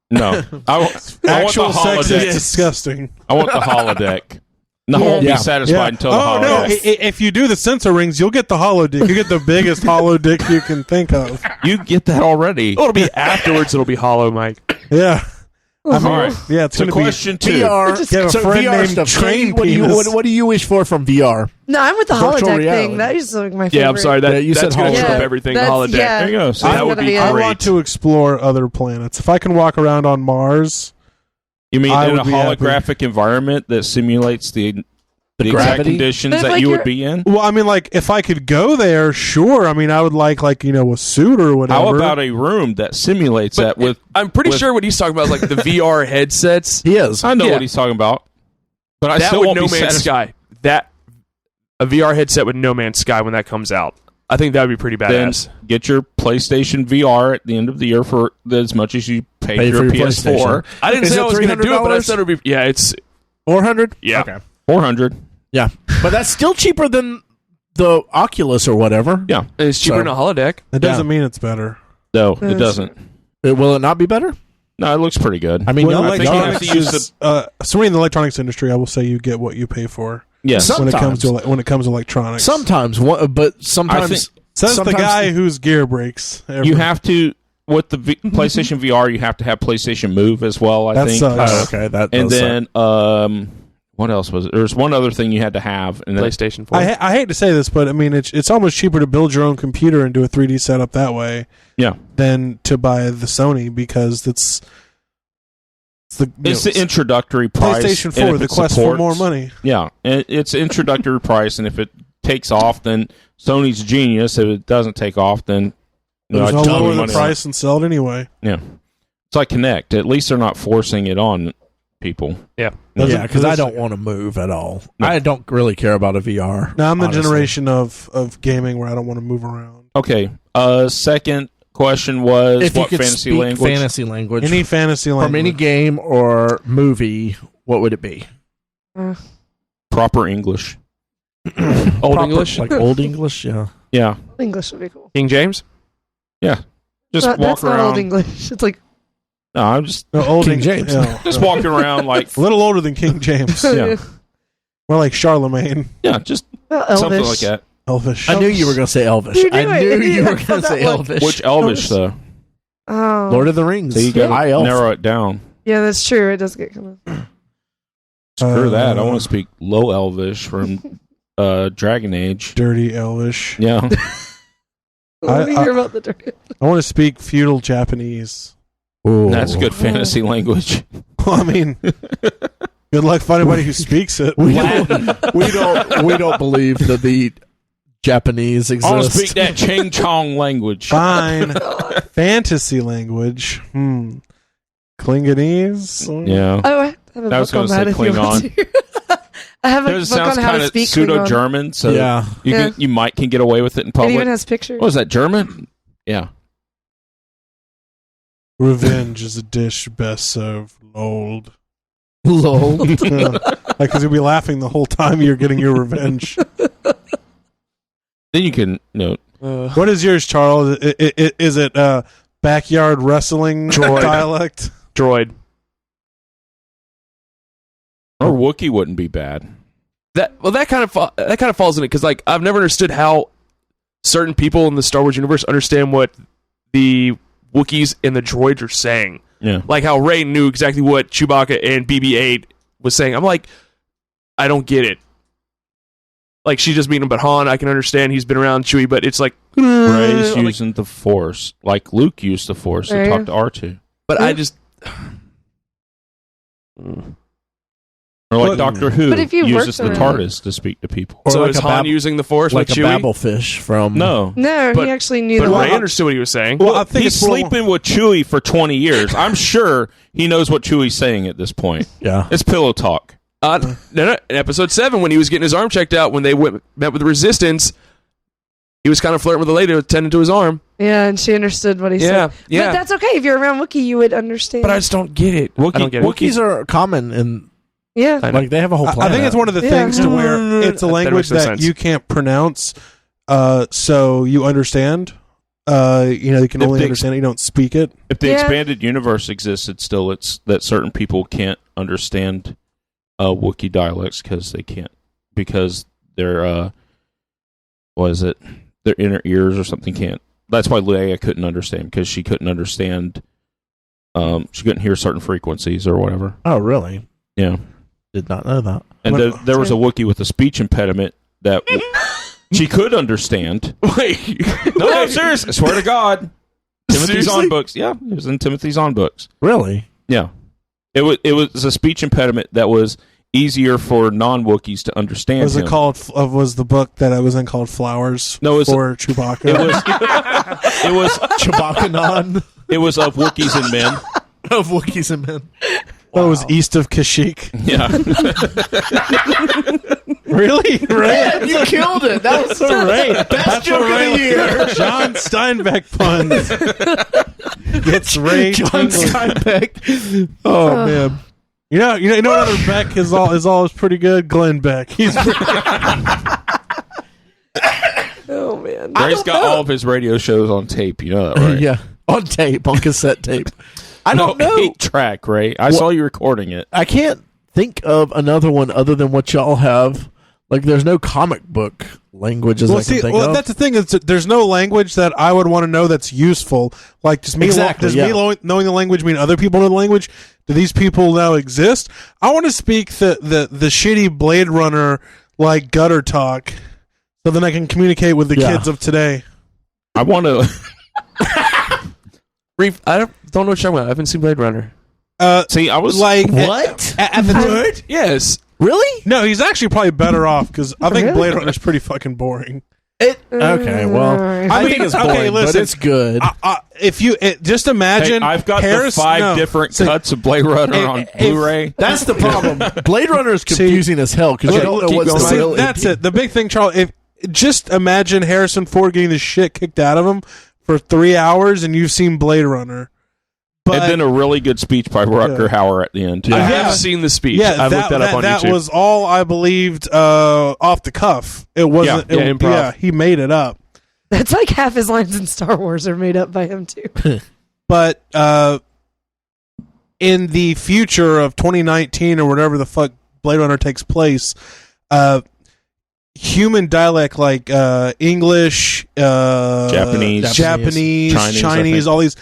No, I want the Actual sex is holodeck. disgusting. I want the holodeck. No, I won't Yeah. be satisfied until the Oh no! holodeck. If you do the sensor rings, you'll get the hollow dick. You get the biggest hollow dick you can think of. You get that already. It'll be afterwards. It'll be hollow, Mike. Yeah. All right. Yeah, it's So going to be. question 2. VR. You have a So friend VR named stuff. Train what do you Penis. what do you wish for from VR? No, I'm with the Virtual holodeck reality. thing. That is like my favorite. Yeah, I'm sorry. That Yeah, you that's said going to holodeck. trump Yeah, everything. that's- Holodeck. yeah. There you go. So that That's would gonna be be I great. want to explore other planets. If I can walk around on Mars, You mean I in a would be happy. holographic environment that simulates the exact gravity? conditions But if, that like, you would you're- be in? well, I mean, like if I could go there, sure. I mean, I would like a suit or whatever. How about a room that simulates that with... I'm pretty with- sure what he's talking about is like the VR headsets. He is. I know Yeah. what he's talking about. But I That still with won't No be Man's satisfied. Sky. That a VR headset with No Man's Sky when that comes out. I think that would be pretty Then badass. get your PlayStation VR at the end of the year for as much as you pay Pay for your for your PS4. PlayStation. I didn't Is say it I was going to do it, but I $300? said it would be. Yeah, it's 400? yeah. Okay. 400. Yeah. But that's still cheaper than the Oculus or whatever. Yeah. It's cheaper So- than a holodeck. It doesn't mean it's better. No, it Yes. doesn't. Will it not be better? No, it looks pretty good. I mean, Well, no, I think you have electronics to use is somebody in the electronics industry. I will say you get what you pay for Yes. Some- when it comes Sometimes. to electronics. sometimes, but sometimes. Says the sometimes guy whose gear breaks. You have to, with the PlayStation VR, you have to have PlayStation Move as well, I That think. sucks. Oh, okay, that And does then, what else was it? There was one other thing you had to have. And then, PlayStation 4. I hate to say this, but I mean it's almost cheaper to build your own computer and do a 3D setup that way yeah. than to buy the Sony because it's It's the introductory price. PlayStation and 4, if the it quest for supports- more money. Yeah. And it's introductory price, and if it takes off, then Sony's genius. If it doesn't take off, then There's I no double lower the money on it. price and sell it anyway. Yeah. It's like Kinect. At least they're not forcing it on people. yeah. Yeah, because I don't want to move at all. No. I don't really care about a VR. Now I'm the honestly. generation of gaming where I don't want to move around. Okay. Second question was If you what could fantasy speak language? fantasy language Any fantasy language. from any game or movie, what would it be? Proper English. Old Proper- English. like Old English. Yeah. Yeah. English would be cool. King James. Yeah. Just walk That's around. not old English. It's like No, I'm just No, old King Eng- James. yeah. just walking around like A little older than King James. Yeah. More like Charlemagne. yeah, just well, something Elvish. like that. Elvish. I knew you were going to say Elvish. You knew I it. knew you I were thought going to that say one. Elvish. Which Elvish though? Oh, Lord of the Rings. So you got High to elf. narrow it down. yeah, that's true. It does get kind of. Screw that. I want to speak Low Elvish from Dragon Age. Dirty Elvish. Yeah. Let me hear about the dirty. I want to speak feudal Japanese. Ooh. That's good fantasy language. Well, I mean, good luck finding anybody who speaks it. We don't believe that the Japanese I want to exist. speak that Ching Chong language. Fine. Fantasy language. Klingonese? Yeah. Oh, I have a I was book on gonna that say if you want to. I have a It book sounds on how kind to of speak pseudo Klingon. German, so Yeah. you Yeah. you might can get away with it in It public. even has pictures. What was that, German? Yeah. Revenge is a dish best served lolled. Lol. Like, because you'll be laughing the whole time you're getting your revenge. Then you can What is yours, Charles? Is it backyard wrestling dialect? Droid. or Wookiee wouldn't be bad. That kind of falls in it because like I've never understood how certain people in the Star Wars universe understand what the Wookiees and the droids are saying. Yeah. Like how Rey knew exactly what Chewbacca and BB-8 was saying. I'm like, I don't get it. Like, she's just meeting him, but Han, I can understand he's been around Chewie, but it's like... Rey's using the Force, like Luke used the Force to talk to R2. But I just... Or like Doctor Who but if you uses the around- TARDIS to speak to people. So like is a Han using the Force like with a Chewie? babblefish from... No. No, But- he actually knew But the Rey understood what he was saying. Well, I think He's it's more- sleeping with Chewie for 20 years. I'm sure he knows what Chewie's saying at this point. Yeah. It's pillow talk. No, in Episode 7, when he was getting his arm checked out, when they met with the Resistance, he was kind of flirting with the lady who tended to his arm. Yeah, and she understood what he said. Yeah. But that's okay. If you're around Wookiee, you would understand. But I just don't get it. I don't get it. Wookiees are common and yeah. like they have a whole planet. I think it's one of the things to where it's a That language makes no that sense. you can't pronounce, so you understand. You can only understand it. You don't speak it. If the Yeah. expanded universe existed still, it's that certain people can't understand Wookiee dialects because they can't. Because their, their inner ears or something can't. That's why Leia couldn't understand, because she couldn't understand, she couldn't hear certain frequencies or whatever. Oh, really? Yeah. Did not know that. And there was a Wookiee with a speech impediment that she could understand. Wait. No, I'm serious. I swear to God. Timothy's Seriously? on books. Yeah, it was in Timothy's on books. Really? Yeah. It was a speech impediment that was easier for non-Wookiees to understand. Was it called? Was the book that I was in called Flowers? No, it was for Chewbacca. It was Chewbacca-non it was of Wookiees and men. of Wookiees and men. It was East of Kashyyyk. Yeah. Really? Right? You killed it. That was so great. Best joke of the year. John Steinbeck puns. Gets Ray John tingling. Steinbeck. Oh, man. You know what other Beck is always pretty good? Glenn Beck. He's Oh, man. Ray's got all of his radio shows on tape. You know that, right? Yeah. On tape, on cassette tape. I don't know. 8-track, Ray. I saw you recording it. I can't think of another one other than what y'all have. Like, there's no comic book languages I can think of. That's the thing is that there's no language that I would want to know that's useful. Like, does me knowing the language mean other people know the language? Do these people now exist? I want to speak the shitty Blade Runner like gutter talk, so then I can communicate with the kids of today. I want to. Reef, I don't know what you're talking about. I haven't seen Blade Runner. See, I was like What? at the time. Yes. Really? No, he's actually probably better off because I think Blade Runner's pretty fucking boring. Okay, well, I think it's boring, but it's good. If you just imagine, I've got the 5 different cuts of Blade Runner on Blu-ray. That's the problem. Blade Runner is confusing as hell because you don't know what's the real. That's it. The big thing, Charles. If just imagine Harrison Ford getting the shit kicked out of him for 3 hours, and you've seen Blade Runner. But, and then a really good speech by Rutger Hauer at the end. I have seen the speech. Yeah, I've looked that up on YouTube. That was all I believed off the cuff. It wasn't. improv. Yeah, he made it up. That's like half his lines in Star Wars are made up by him, too. But in the future of 2019 or whatever the fuck Blade Runner takes place, human dialect like English, Japanese, Chinese, all these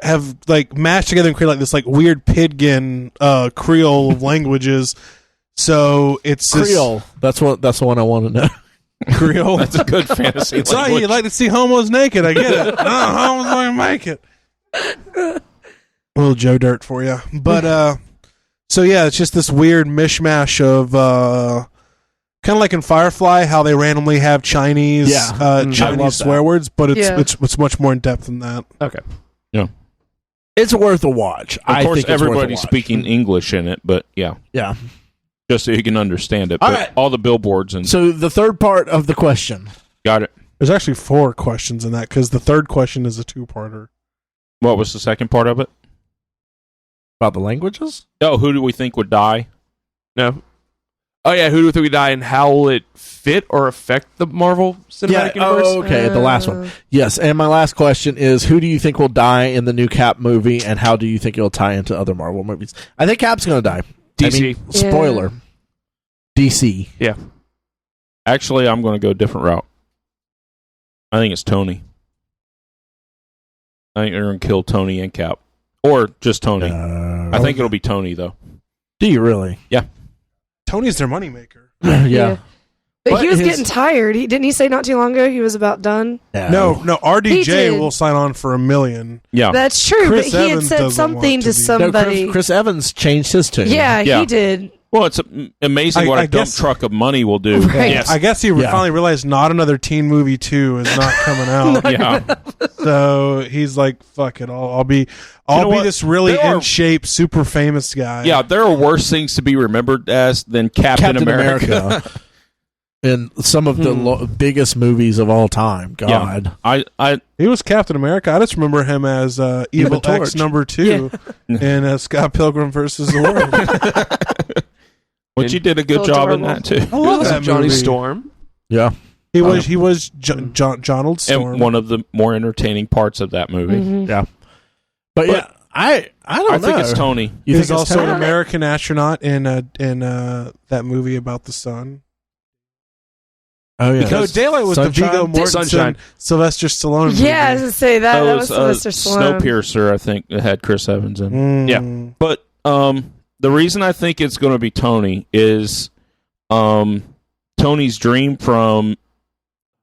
have like mashed together and created like this like weird pidgin Creole languages. So it's Creole. That's the one I want to know. Creole. That's a good fantasy Sorry, language. you like to see homos naked. I get it. Homos don't make it. A little Joe Dirt for you, but so yeah, it's just this weird mishmash of kind of like in Firefly, how they randomly have Chinese Chinese swear words, but it's much more in depth than that. Okay. Yeah. It's worth a watch. Of course, everybody's speaking English in it, but yeah. Yeah. Just so you can understand it. All But right. all the billboards and So the third part of the question. got it. There's actually 4 questions in that because the third question is a 2-parter. What was the second part of it? About the languages? Oh, who do we think would die? No. Oh, yeah. Who do we think we die and how will it fit or affect the Marvel Cinematic Universe? Oh, okay. The last one. Yes. And my last question is who do you think will die in the new Cap movie and how do you think it'll tie into other Marvel movies? I think Cap's going to die. DC. I mean, spoiler. DC. Yeah. Actually, I'm going to go a different route. I think it's Tony. I think they're going to kill Tony and Cap. Or just Tony. I think it'll be Tony, though. Do you really? Yeah. Tony's their moneymaker. Yeah. But he was getting tired. Didn't he say not too long ago he was about done? No, RDJ will sign on for $1 million. Yeah. That's true, Chris but he Evans had said doesn't something want to to be. somebody. No, Chris Evans changed his tune. Yeah, he did. Well, it's amazing what I a dump guess- truck of money will do. Right. Yes. I guess he finally realized not another teen movie 2 is not coming out. Yeah. So he's like, "Fuck it, I'll be what? this really There are- in shape, super famous guy." Yeah, there are worse things to be remembered as than Captain America. In some of the biggest movies of all time. God. I He was Captain America. I just remember him as Evil Torch. X number 2 in Scott Pilgrim versus the World. But you did a good Still job in adorable. that too. I love that Johnny movie. Storm. Yeah. He was Jonald Storm. And one of the more entertaining parts of that movie. Mm-hmm. Yeah. But yeah, I don't I know. think it's Tony. You He's think it's also an Tony? American astronaut in that movie about the sun. Oh yeah. No, Daylight was Sunshine? the Viggo Mortensen, Sunshine. Sylvester Stallone movie. Yeah, I was going to say that. That was Sylvester Stallone. Snowpiercer, I think, it had Chris Evans in. Yeah. But the reason I think it's going to be Tony is Tony's dream from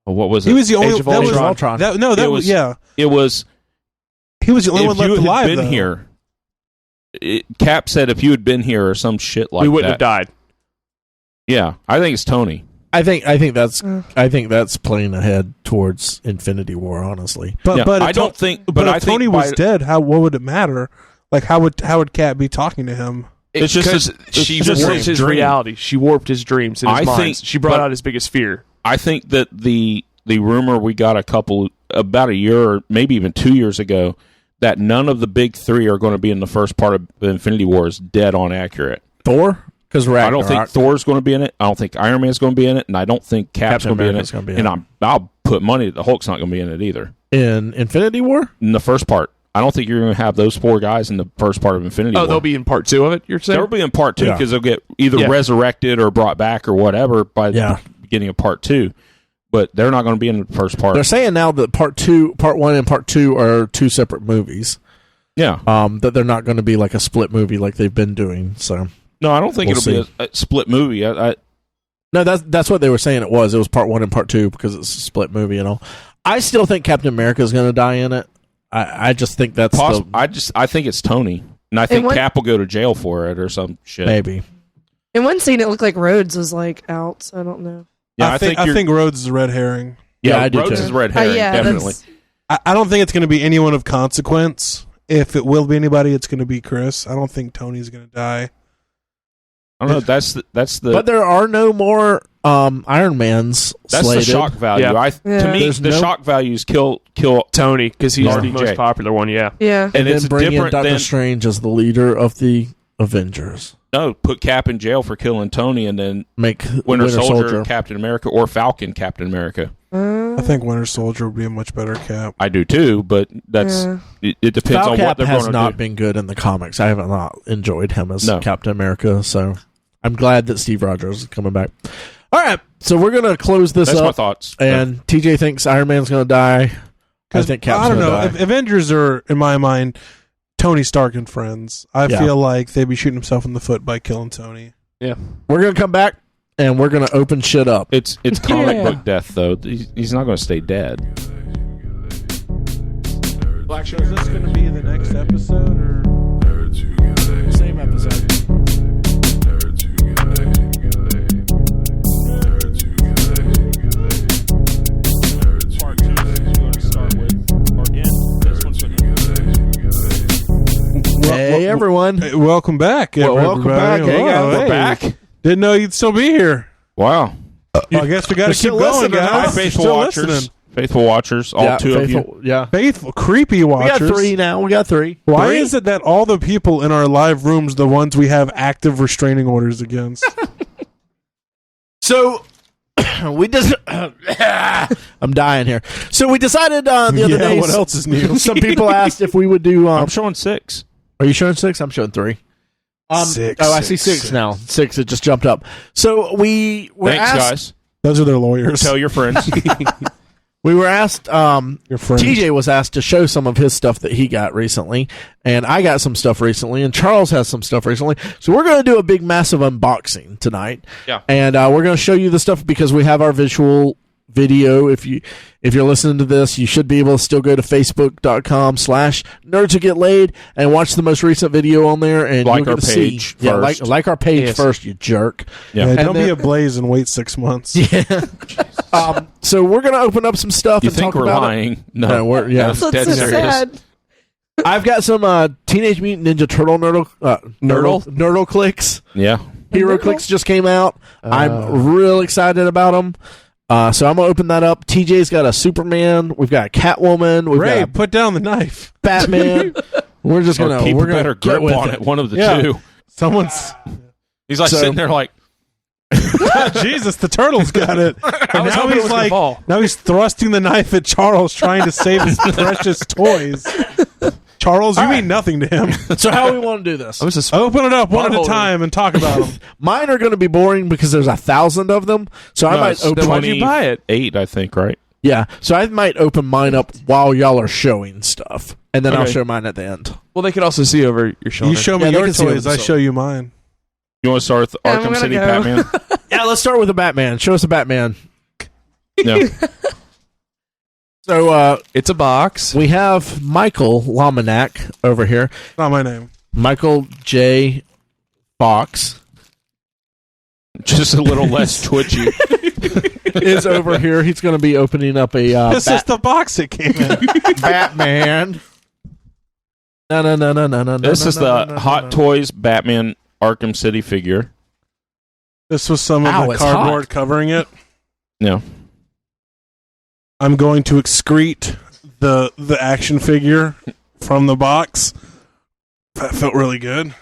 what was it? He was the only Age of that was, Ultron. that It was was- yeah. It was He was the only if one left you had alive. been though. here. Cap said if you had been here or some shit like We wouldn't have that. died. Yeah, I think it's Tony. I think that's playing ahead towards Infinity War, honestly. But Yeah, but I if don't think. But But if I think Tony was by- dead, what would it matter? Like how would Cap be talking to him? It's just because it's she just warped his his dream. reality. She warped his dreams and his I mind. think- She brought but- out his biggest fear. I think that the rumor we got about a year or maybe even 2 years ago that none of the big three are going to be in the first part of Infinity War is dead on accurate. Thor? Because I don't think Thor's going to be in it. I don't think Iron Man's going to be in it, and I don't think Cap's Captain going to be in America's it. gonna be in And I'll put money that the Hulk's not going to be in it either. in Infinity War. In the first part, I don't think you're going to have those four guys in the first part of Infinity War. Oh, they'll be in part 2 of it, you're saying? They'll be in part 2 Yeah. because they'll get either Yeah. resurrected or brought back or whatever by Yeah. the beginning of part 2. But they're not going to be in the first part. They're saying now that part 1 and part 2 are two separate movies. Yeah. That they're not going to be like a split movie like they've been doing. So No, I don't think We'll it'll be a split movie. no, that's what they were saying. It was part 1 and part 2 because it's a split movie and all. I still think Captain America is going to die in it. I just think that's I think it's Tony, and I think Cap will go to jail for it or some shit. maybe. In one scene, it looked like Rhodes was like out, so I don't know. Yeah, I think Rhodes is a red herring. Yeah, I do Rhodes too. is red herring, Yeah, definitely. I don't think it's going to be anyone of consequence. If it will be anybody, it's going to be Chris. I don't think Tony's going to die. I don't know. That's the. But there are no more Iron Mans that's slated. the shock value. Yeah. To me, There's the no- shock value is kill Tony, because he's the RDJ. most popular one, yeah. Yeah. And then it's bring in different Doctor than Strange as the leader of the Avengers. no put Cap in jail for killing Tony, and then Make Winter Soldier, Captain America, or Falcon, Captain America. I think Winter Soldier would be a much better Cap. I do too, but that's it depends on what Falcap they're has going to not do. been good in the comics. I have not enjoyed him as No. Captain America, so I'm glad that Steve Rogers is coming back. All right, so we're gonna close this That's up. my thoughts. And TJ thinks Iron Man's gonna die. I think Cap's I don't know. gonna die. Avengers are, in my mind, Tony Stark and friends. I feel like they'd be shooting himself in the foot by killing Tony. Yeah. We're gonna come back and we're gonna open shit up. It's comic book death though. He's not going to stay dead. Black Show, is this going to be the next episode or Same episode. Part 2 is going to start with, or again, this one's going to Hey everyone. welcome back. Welcome back. everybody. Hey, guys. Whoa, We're hey. back. Didn't know you'd still be here. Wow. Well, I guess we got to keep still going, listening, huh? guys. Faithful Still watchers. listening. Faithful watchers. All two of you. Yeah. Faithful, creepy We got watchers. 3 now. We got 3. Why 3? is it that all the people in our live rooms, the ones we have active restraining orders against? So we just I'm dying here. So we decided the other day. What else is new? Some people asked if we would do. I'm showing 6. Are you showing 6? I'm showing 3. 6. Oh, I see 6 now. 6. It just jumped up. So we were Thanks, asked. guys. Those are their lawyers. Tell your friends. We were asked, Your friends. TJ was asked to show some of his stuff that he got recently, and I got some stuff recently, and Charles has some stuff recently. So we're going to do a big, massive unboxing tonight. Yeah. And we're going to show you the stuff because we have our visual video. If you're listening to this, you should be able to still go to facebook.com/nerdswhogetlaid and watch the most recent video on there, and like you'll our get to page see. first. Yeah, like our page Yes. first, you jerk. Yeah. Don't And be then- a blaze and wait 6 months. Yeah. So we're going to open up some stuff You and think talk we're about lying? No, No, we're- yeah. That's That's dead so serious. sad. I've got some Teenage Mutant Ninja Turtle Heroclix. Yeah. Heroclix just came out. I'm real excited about them. So I'm gonna open that up. TJ's got a Superman. We've got a Catwoman. We've Ray, got a put down the knife. Batman. We're just Or gonna keep we're a gonna better get grip with on it. One of the Yeah. two. Someone's. He's like So- sitting there like, Jesus, the turtle's got it. And was now hoping it he's was gonna like, fall. now he's thrusting the knife at Charles, trying to save his precious toys. Charles, you mean nothing to him. So how we want to do this? I'm just Open it up one at a Butthole. time and talk about them. Mine are going to be boring because there's 1,000 of them. So I no, might it's open. why'd you buy it? 8, I think, right? Yeah. So I might open mine up while y'all are showing stuff, and then I'll Okay. show mine at the end. Well, they could also see over your shoulder. You show me Yeah, they your can see toys, them, I so- show you mine. You want to start with I'm Arkham gonna City go. Batman? Yeah. Let's start with the Batman. Show us a Batman. No. So It's a box. we have Michael Lominac over here. Not my name. Michael J. Fox Just a little less twitchy. is over here. He's going to be opening up a This is the box it came in. Batman. No. This is the Hot Toys Batman Arkham City figure. This was some of Ow, the it's cardboard hot. covering it. No. I'm going to excrete the action figure from the box. That felt really good.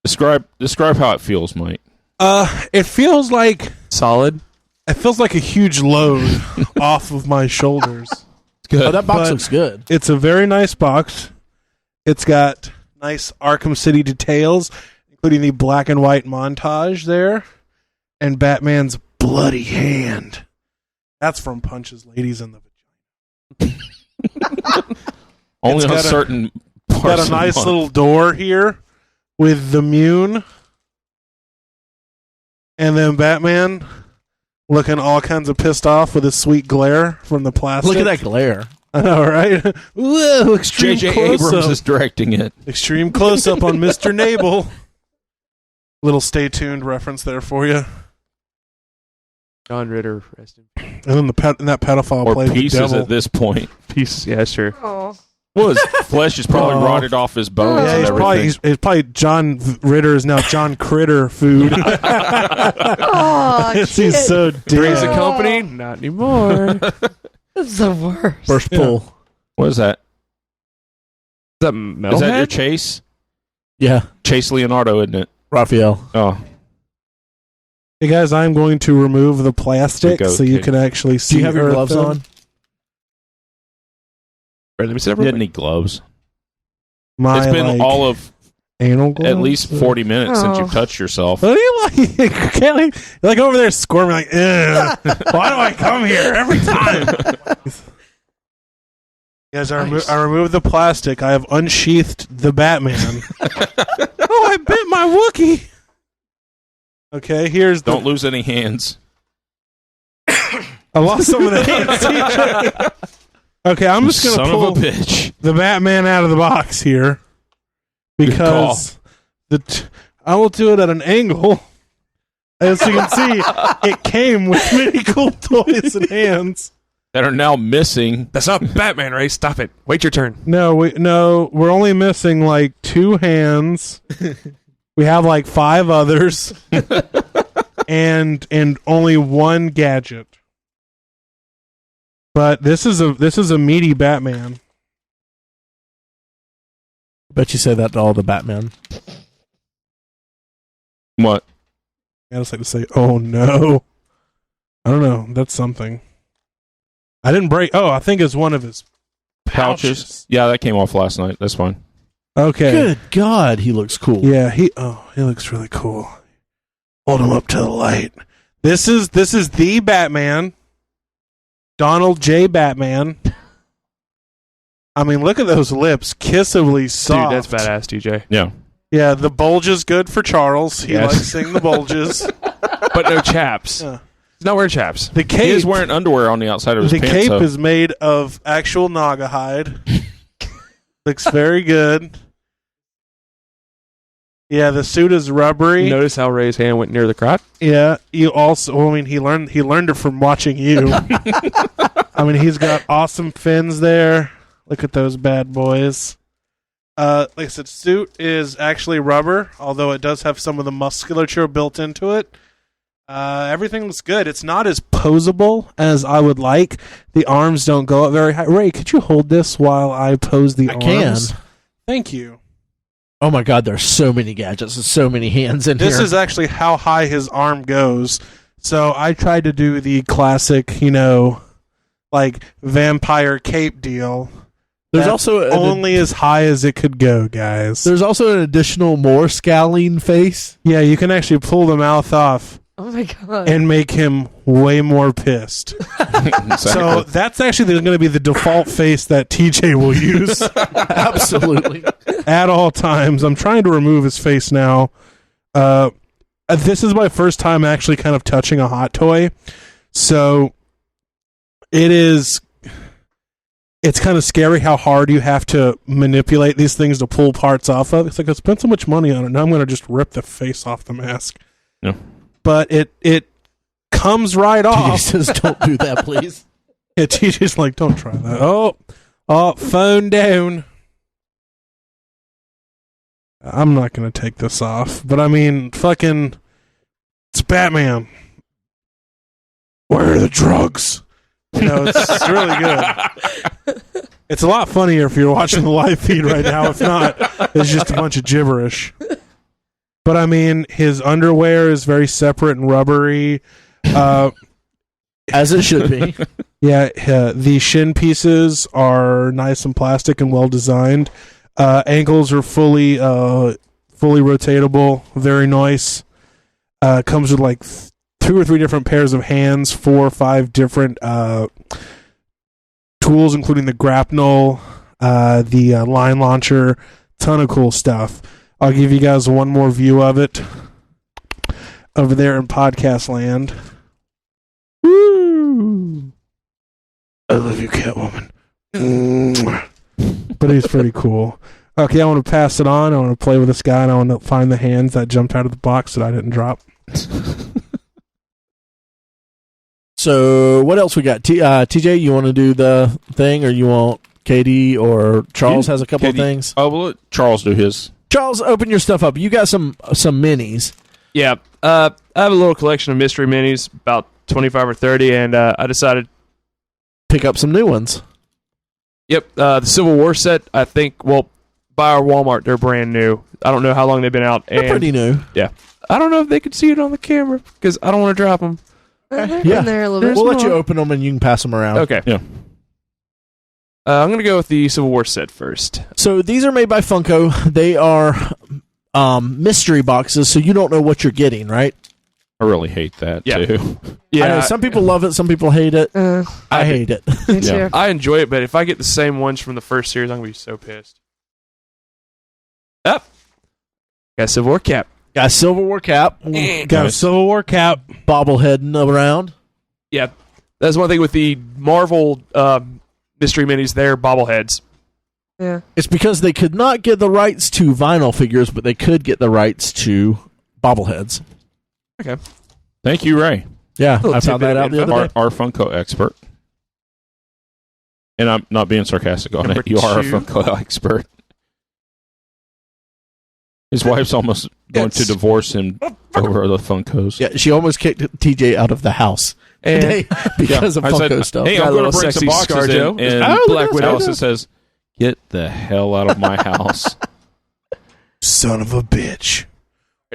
Describe how it feels, Mike. It feels like Solid. a huge load off of my shoulders. It's good. Oh, that box But- looks good. It's a very nice box. It's got nice Arkham City details, including the black and white montage there, and Batman's bloody hand. That's from Punches Ladies in the Vagina. Only it's on got a- certain parts. Got of a the nice month. little door here with the Mune. And then Batman looking all kinds of pissed off with his sweet glare from the plastic. Look at that glare. I know, right? Whoa, extreme J.J. Abrams close-up. is directing it. Extreme close-up on Mr. Nabel. Little stay tuned reference there for you. John Ritter. Rest in And then that pedophile Or plays the pieces devil. at this point. peace. Yeah, sure. Oh. Well, his flesh is probably Oh. rotted off his bones Yeah, and he's everything. probably John Ritter is now John Critter food. Oh, He's so dead. Brings a company? Not anymore. That's the worst. First pull. What is that? Is that Is that your Metalhead? Chase? Yeah. Chase Leonardo, isn't it? Raphael. Oh. Hey guys, I'm going to remove the plastic There you go, so you kid. can actually see. Do you have your gloves Earth. on? Right, let me see that He real didn't quick. need gloves. My It's been all of anal gloves? at least 40 minutes since Oh. you've touched yourself. What are you like? Can't you're like over there squirming like, ugh, why do I come here every time? Guys, I removed the plastic. I have unsheathed the Batman. Oh, I bit my Wookiee. Okay, here's the. Don't lose any hands. I lost some of the hands. TJ. Okay, I'm just gonna Son pull of a bitch. the Batman out of the box here because I will do it at an angle. As you can see, it came with many cool toys and hands. That are now missing. That's not Batman, Ray. Stop it. Wait your turn. No, we're only missing like 2 hands. We have like 5 others, and only 1 gadget. But this is a meaty Batman. Bet you say that to all the Batman. What? I just like to say, oh no. I don't know. That's something. I didn't break. Oh, I think it's one of his pouches. Yeah, that came off last night. That's fine. Okay. Good God, he looks cool. Yeah, he looks really cool. Hold him up to the light. This is the Batman. Donald J. Batman. I mean, look at those lips. Kissably soft. Dude, that's badass, DJ. Yeah. Yeah, the bulge is good for Charles. He Yes. likes seeing the bulges. But no chaps. Yeah. He's not wearing chaps. The cape, He is wearing underwear on the outside of his the pants. cape so- is made of actual naga hide. Looks very good. Yeah, the suit is rubbery. Notice how Ray's hand went near the crotch? Yeah, you also. I mean, he learned it from watching you. I mean, he's got awesome fins there. Look at those bad boys. Like I said, suit is actually rubber, although it does have some of the musculature built into it. Everything looks good. It's not as posable as I would like. The arms don't go up very high. Ray, could you hold this while I pose the arms? can. Thank you. Oh my God, there's so many gadgets and so many hands in This here. is actually how high his arm goes. So I tried to do the classic, like vampire cape deal. There's That's also only as high as it could go, guys. there's also an additional more scowling face. Yeah, you can actually pull the mouth off Oh my god. and make him way more pissed. So that's actually going to be the default face that TJ will use Absolutely. at all times. I'm trying to remove his face now. This is my first time actually kind of touching a hot toy. So it's kind of scary how hard you have to manipulate these things to pull parts off of. It's like I spent so much money on it. Now I'm going to just rip the face off the mask. Yeah. But it comes right off. He says, "Don't do that, please." Yeah, TJ's like, don't try that. Oh, phone down. I'm not going to take this off. But I mean, fucking, it's Batman. Where are the drugs? It's really good. It's a lot funnier if you're watching the live feed right now. If not, it's just a bunch of gibberish. But I mean, his underwear is very separate and rubbery. As it should be. Yeah, the shin pieces are nice and plastic and well designed. Ankles are fully rotatable, very nice. Comes with like 2 or 3 different pairs of hands, 4 or 5 different tools, including the grapnel, the line launcher, ton of cool stuff. I'll give you guys one more view of it over there in podcast land. Woo! I love you, Catwoman. But he's pretty cool. Okay, I want to pass it on. I want to play with this guy, and I want to find the hands that jumped out of the box that I didn't drop. So what else we got? TJ, you want to do the thing, or you want Katie or Charles has a couple of things? Oh, well, let Charles do his. Charles, open your stuff up. You got some minis. Yeah. I have a little collection of mystery minis, about 25 or 30, and I decided... Pick up some new ones. Yep. The Civil War set, I think, by our Walmart, they're brand new. I don't know how long they've been out. They're pretty new. Yeah. I don't know if they could see it on the camera, because I don't want to drop them. Yeah. In there a little bit. We'll let you open them and you can pass them around. Okay. Yeah. I'm going to go with the Civil War set first. So these are made by Funko. They are mystery boxes, so you don't know what you're getting, right? I really hate that, too. Yeah. I know some people love it, some people hate it. I hate it. Me too. Yeah. I enjoy it, but if I get the same ones from the first series, I'm going to be so pissed. Up. Got a Civil War cap. Got a Civil War cap. Got a Nice. Civil War cap. Bobbleheading around. Yeah. That's one thing with the Marvel mystery minis, they're bobbleheads. Yeah. It's because they could not get the rights to vinyl figures, but they could get the rights to bobbleheads. Okay. Thank you, Ray. Yeah, Little I found tidbit that of out the info. other day. Our Funko expert. And I'm not being sarcastic on Number it. You are a 2. Funko expert. His wife's almost going to divorce him over the Funkos. Yeah, she almost kicked TJ out of the house today because of I Funko said, stuff. Hey, Got I'm a going little to bring sexy some boxes ScarJo. in. And Oh, Black look at Widow that. also says, get the hell out of my house. Son of a bitch.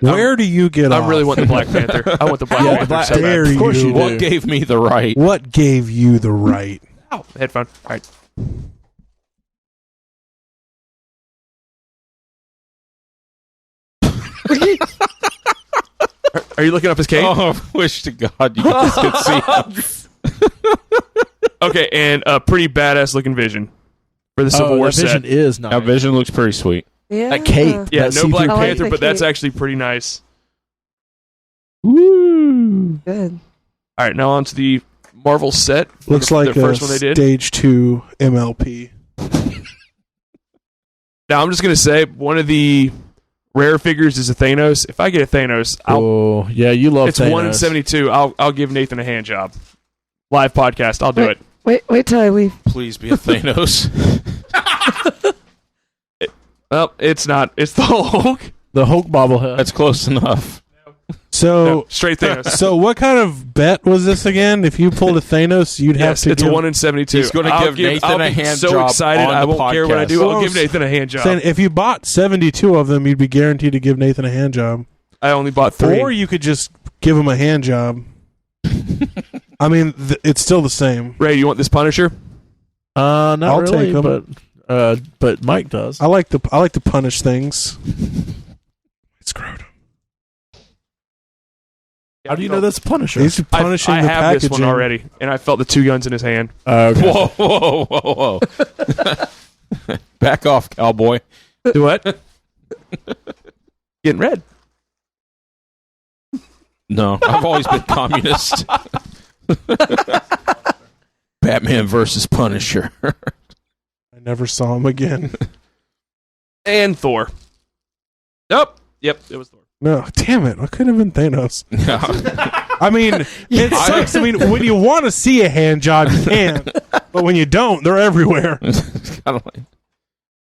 Where do you get I off? really want the Black Panther. I want the Black Yeah, Panther. the Black- so bad. dare Of course you. you do. What gave me the right? What gave you the right? Ow, headphone. All right. Are you looking up his cape? Oh, I wish to God you could see him. Okay, and a pretty badass looking Vision for the Civil War that Vision set. is nice. That Vision looks pretty sweet. Yeah. That cape. Yeah, that no see-through Black I like Panther, the but that's cape. actually pretty nice. Woo! Good. All right, now on to the Marvel set. Looks the like first a one they did. stage 2 MLP. Now I'm just gonna say one of the rare figures is a Thanos. If I get a Thanos, Oh, yeah, you love it's Thanos. 1 in 72. I'll give Nathan a hand job. Live podcast. I'll do it. Wait till I leave. Please be a Thanos. Well, it's not. It's the Hulk. The Hulk bobblehead. That's close enough. So, No, straight Thanos. so what kind of bet was this again? If you pulled a Thanos, you'd have Yes, to it's give... 1 in 72. He's gonna I'll give Nathan I'll a be hand so job excited. on I the won't care what I podcast. do. I'll Well, give Nathan a hand job. saying if you bought 72 of them, you'd be guaranteed to give Nathan a hand job. I only bought 3. Or you could just give him a hand job. I mean, it's still the same. Ray, you want this Punisher? Not I'll really, take 'em. but Mike does. I like to punish things. Screwed. How do you know that's a Punisher? He's punishing I the have packaging. this one already, and I felt the 2 guns in his hand. Okay. Whoa. Back off, cowboy. Do what? Getting red. No, I've always been communist. Batman versus Punisher. I never saw him again. And Thor. Nope. Yep, it was Thor. No, damn it. I couldn't have been Thanos. I mean, it sucks. I mean, when you want to see a hand job, you can. But when you don't, they're everywhere. It's kind of like,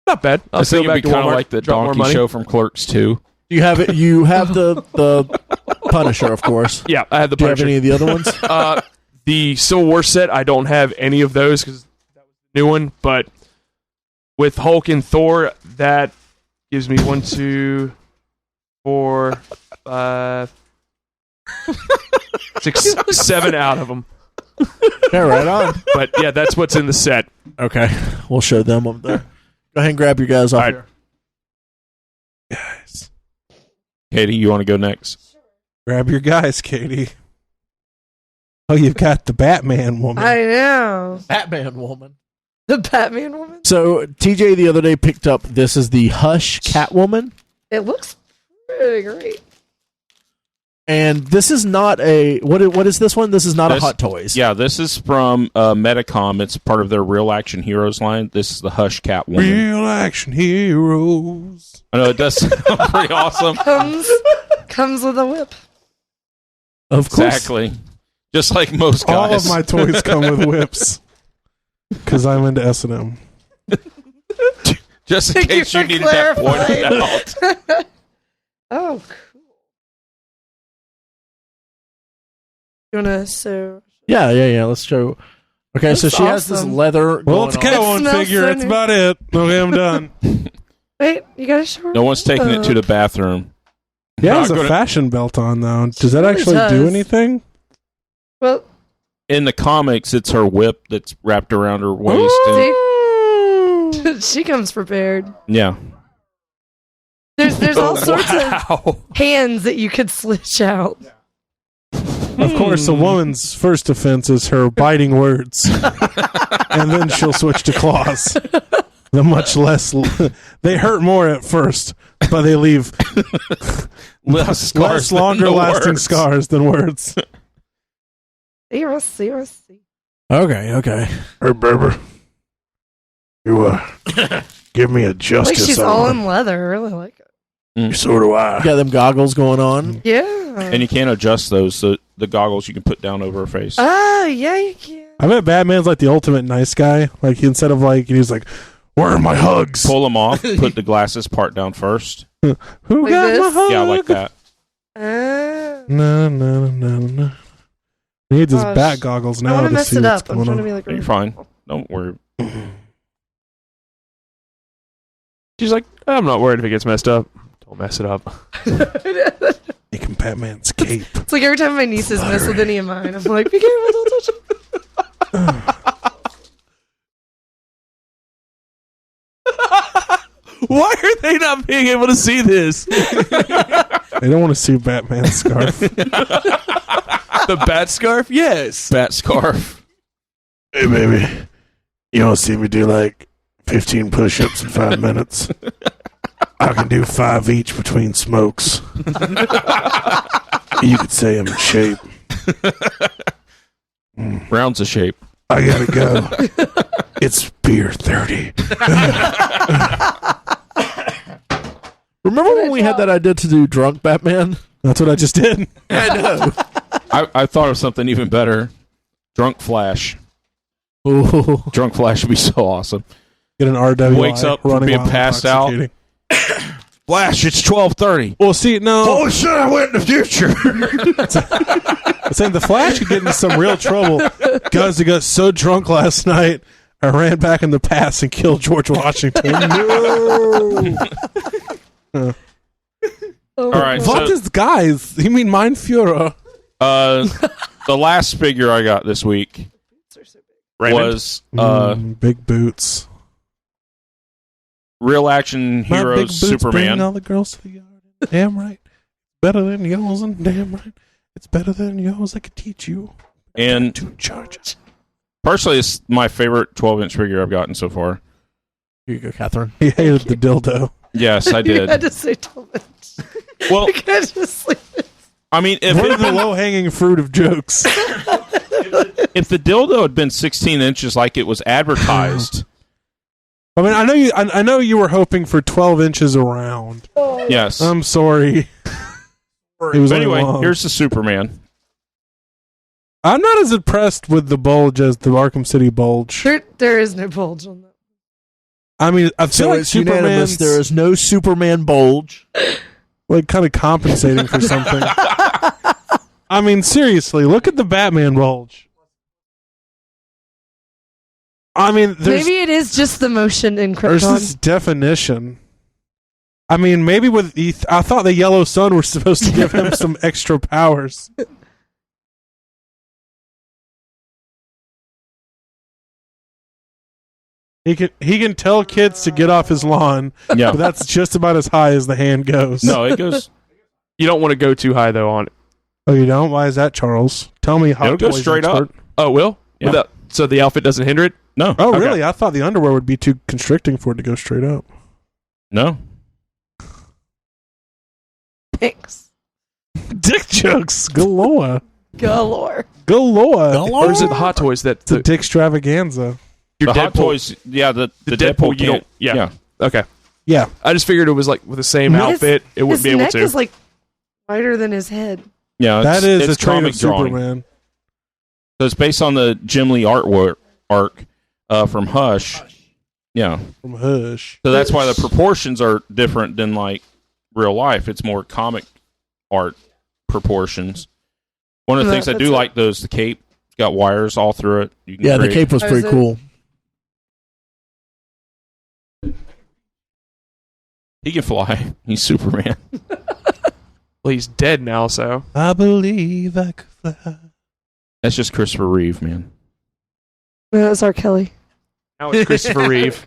Not bad. I think it'd be kind of Walmart, like the drop more donkey money. show from Clerks 2. You have it. You have the Punisher, of course. Yeah, I have the Do you have Punisher. any of the other ones? The Civil War set, I don't have any of those because that was the new one. But with Hulk and Thor, that gives me 1, 2, 4, 5, 6, 7 out of them. Yeah, right on. But yeah, that's what's in the set. Okay, we'll show them up there. Go ahead and grab your guys off All right. here. Guys. Katie, you want to go next? Grab your guys, Katie. Oh, you've got the Batman woman. I know. Batman woman. The Batman woman? So TJ the other day picked up. This is the Hush Catwoman, It looks pretty great. and this is not a what is this one? This is not a Hot Toys. Yeah, this is from Metacom. It's part of their Real Action Heroes line. This is the Hush Catwoman. Real action heroes. I know it does sound pretty awesome. Comes with a whip. Of course. Exactly. Just like most guys. All of my toys come with whips. Because I'm into S&M. Just in Thank you case you for needed that pointed out. Oh, cool. You wanna so? Yeah. Let's show. Okay, so That's she has this awesome. leather. Well, it's a going on. Catwoman smells figure. so That's new. about it. Okay, I'm done. Wait, you gotta show her. No one's taking it to the bathroom. Yeah, it has Not a gonna- fashion belt on, though. Does that really actually do does. anything? Well, In the comics, it's her whip that's wrapped around her waist. And, she comes prepared. yeah. There's all sorts of Wow. hands that you could switch out. Of course, a woman's first offense is her biting words. And then she'll switch to claws. The much less... they hurt more at first, but they leave Less scars less than longer-lasting words. scars than words. See. Okay. Hey, baby. You, give me a Like justice she's all in leather. I really like it. So do I. You got them goggles going on. Yeah. And you can't adjust those. So the goggles you can put down over her face. Oh, yeah, you can. I bet Batman's like the ultimate nice guy. Like, he, instead of like, he's like, where are my hugs? Pull them off. Put the glasses part down first. Who Like got this? my hug? Yeah, like that. No. He needs his Gosh. bat goggles I now want to to mess see it what's up. I'm going trying to on. be like, You're fine. Don't worry. She's like, I'm not worried if it gets messed up. Don't mess it up. Making Batman's cape. It's like every time my nieces mess with any of mine, I'm like, be careful, don't touch it. Why are they not being able to see this? They don't want to see Batman's scarf. The bat scarf? Yes. Bat scarf. Hey, baby. You want to see me do like 15 push-ups in 5 minutes? I can do 5 each between smokes. You could say I'm in shape. Rounds of shape. I gotta go. It's beer 30. Remember when we had that idea to do drunk Batman? That's what I just did. I know. I thought of something even better. Drunk Flash. Ooh. Drunk Flash would be so awesome. Get an RWI. Wakes up running being while passed out. intoxicating. Flash, it's 12:30. Well, see, no. Holy shit, I went in the future. I'm saying the Flash could get into some real trouble. Guys, I got so drunk last night, I ran back in the past and killed George Washington. No. All right. What is guys? You mean Mein Führer? The last figure I got this week was big boots. Real Action My big Heroes boots bring Superman. all the girls to the yard. Damn right. Better than yours, and damn right. It's better than yours. I could teach you. And to charge. personally, it's my favorite 12-inch figure I've gotten so far. Here you go, Catherine. He hated the dildo. Yes, I You did. had to say 12 inch. Well, You can't just leave it. I mean, if One it of the low-hanging fruit of jokes. if the dildo had been 16 inches like it was advertised, I mean, I know you were hoping for 12 inches around. yes. I'm sorry. It was But anyway, long. here's the Superman. I'm not as impressed with the bulge as the Arkham City bulge. There is no bulge on that. I mean, I feel So like it's unanimous. Superman's There is no Superman bulge. like kind of compensating for something. I mean, seriously, look at the Batman bulge. I mean, Maybe it is just the motion in there's Krypton. this definition. I mean, maybe with I thought the Yellow Sun were supposed to give him some extra powers. He can tell kids to get off his lawn, Yeah. but that's just about as high as the hand goes. No, it goes. You don't want to go too high, though, on it. Oh, you don't? Why is that, Charles? Tell me how. It'll go straight up. Oh, it will? Yeah. So the outfit doesn't hinder it? No. Oh, Okay. really? I thought the underwear would be too constricting for it to go straight up. No. Thanks. Dick jokes galore. Galore. Galore. Or is it the Hot Toys that... The dick extravaganza. your The Hot Deadpool- Toys, yeah, the Deadpool, Deadpool you don't... can't. Yeah. Okay. Yeah. I just figured it was like with the same outfit, it wouldn't be able His to. neck is like wider than his head. Yeah, That is it's a trait comic of drawing. Superman. So it's based on the Jim Lee arc from Hush. Yeah. From Hush. So that's why the proportions are different than like real life. It's more comic art proportions. One of the things I do like those, the cape. It's got wires all through it. You can Yeah, the create- cape was pretty cool. He can fly. He's Superman. Well, he's dead now, so... I believe I could fly. That's just Christopher Reeve, man. No, that's R. Kelly. Now it's Christopher Reeve.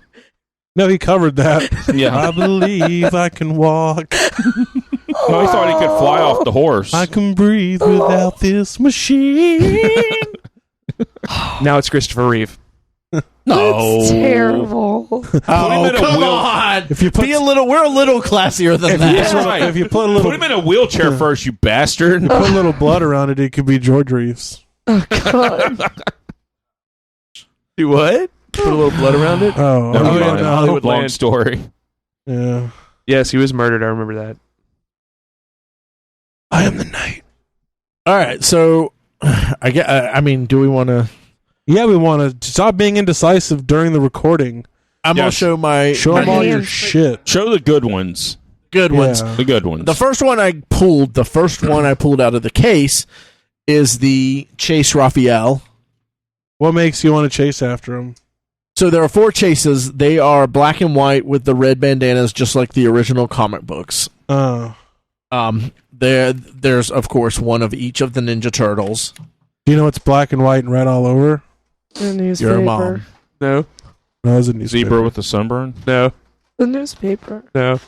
No, he covered that. Yeah. I believe I can walk. No, he thought he could fly off the horse. I can breathe without this machine. Now it's Christopher Reeve. No. That's terrible. Put him in a come wheel- on! If you put, We're a little classier than that. That's right. if you put a little, Put him in a wheelchair first, you bastard. put a little blood around it, it could be George Reeves. Oh, God. Do what? Put a little blood around it? Oh, Never yeah, mind. the Hollywood Long land. story. yeah. Yes, he was murdered. I remember that. I am the night. All right, so I mean, do we want to? Yeah, we want to stop being indecisive during the recording. I'm gonna Yes. show my Show them all your hands. shit. Show the good ones. good ones. Yeah. The good ones. The first one I pulled out of the case is the Chase Raphael. What makes you want to chase after him? So there are 4 chases. They are black and white with the red bandanas, just like the original comic books. There's of course one of each of the Ninja Turtles. Do you know it's black and white and red all over? The newspaper. Your mom. No. No, it's a newspaper. Zebra with a sunburn. No. The newspaper. No.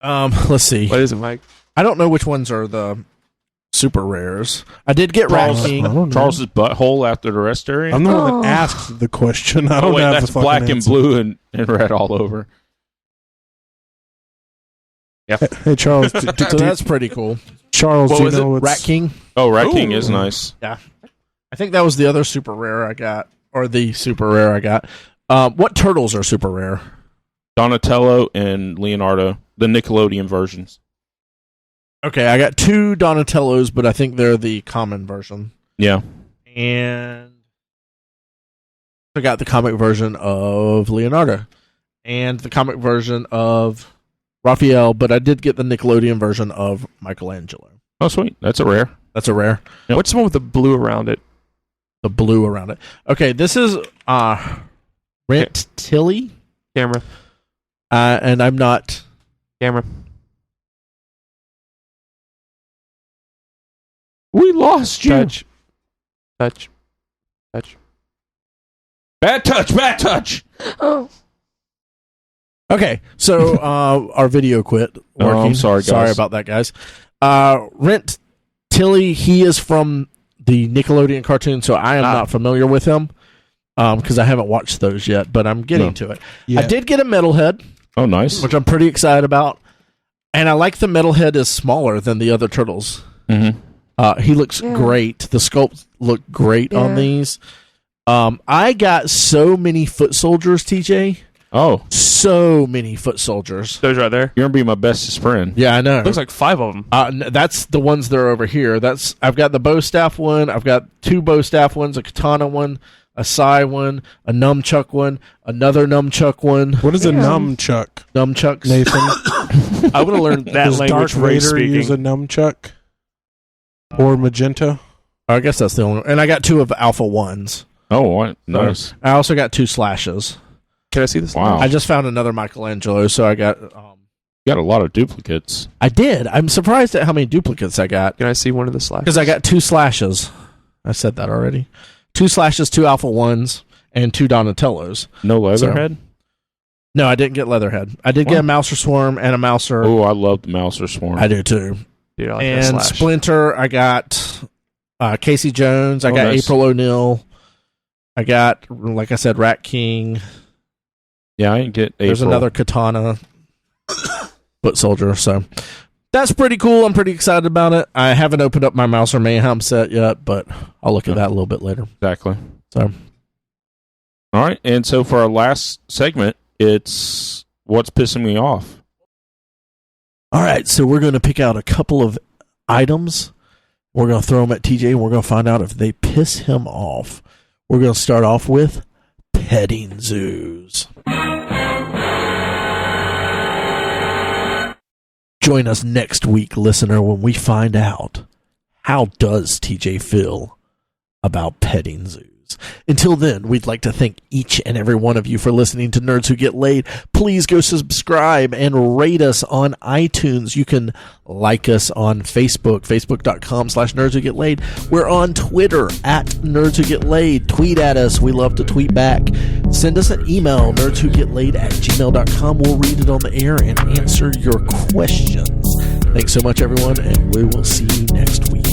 Let's see. What is it, Mike? I don't know which ones are the super rares. I did get Rat King. Charles's butthole after the rest area. I'm the one that asked the question. I don't have that's the black fucking and blue and red all over. Yeah. Hey, Charles. So that's pretty cool. Charles, What do you was know what's... Rat King. Oh, Rat King is nice. Yeah. I think that was the other super rare I got, or the super rare I got. What turtles are super rare? Donatello and Leonardo, the Nickelodeon versions. Okay, I got 2 Donatellos, but I think they're the common version. Yeah. And I got the comic version of Leonardo and the comic version of Raphael, but I did get the Nickelodeon version of Michelangelo. Oh, sweet. That's a rare. That's a rare. Yep. What's the one with the blue around it? The blue around it. Okay, this is Rent Tilly. Camera. And I'm not... Camera. We lost you. Touch. Touch. Touch. Bad touch. Bad touch. Oh. Okay, so our video quit working. Oh, I'm sorry, guys. Sorry about that, guys. Rent Tilly, he is from the Nickelodeon cartoon, so I am not familiar with him because I haven't watched those yet, but I'm getting to it. Yeah. I did get a Metalhead. Oh, nice. Which I'm pretty excited about. And I like the Metalhead is smaller than the other turtles. Mm-hmm. He looks great. The sculpts look great on these. I got so many foot soldiers, TJ. Oh. So many foot soldiers. Those right there. You're going to be my bestest friend. Yeah, I know. Looks like 5 of them. That's the ones that are over here. I've got the bow staff one. I've got 2 bow staff ones, a katana one, a sai one, a nunchuck one, another nunchuck one. What is a nunchuck? Nunchucks. Nathan. I would have learned that Does language Darth Vader speaking. use a nunchuck? Or magenta? I guess that's the only one. And I got 2 of Alpha 1s. Oh, what? Nice. I also got 2 slashes. Can I see this? Wow. I just found another Michelangelo, so I got... You got a lot of duplicates. I did. I'm surprised at how many duplicates I got. Can I see one of the slashes? Because I got 2 slashes. I said that already. 2 slashes, 2 Alpha 1s, and 2 Donatellos. No Leatherhead? No, I didn't get Leatherhead. I did get a Mouser Swarm and a Mouser. Oh, I love the Mouser Swarm. I do too. Dude, I like that and slash. Splinter, I got Casey Jones. I got nice. April O'Neil. I got, like I said, Rat King. Yeah, I didn't get April. There's another Katana foot soldier. So that's pretty cool. I'm pretty excited about it. I haven't opened up my Mouser Mayhem set yet, but I'll look at that a little bit later. Exactly. So, all right. And so for our last segment, it's what's pissing me off. all right. So we're going to pick out a couple of items. We're going to throw them at TJ, and we're going to find out if they piss him off. We're going to start off with petting zoos. Join us next week, listener, when we find out how does TJ feel about petting zoos. Until then, we'd like to thank each and every one of you for listening to Nerds Who Get Laid. Please go subscribe and rate us on iTunes. You can like us on Facebook, facebook.com/Nerds Who Get Laid. We're on Twitter @Nerds Who Get Laid. Tweet at us. We love to tweet back. Send us an email, nerdswhogetlaid@gmail.com. We'll read it on the air and answer your questions. Thanks so much, everyone, and we will see you next week.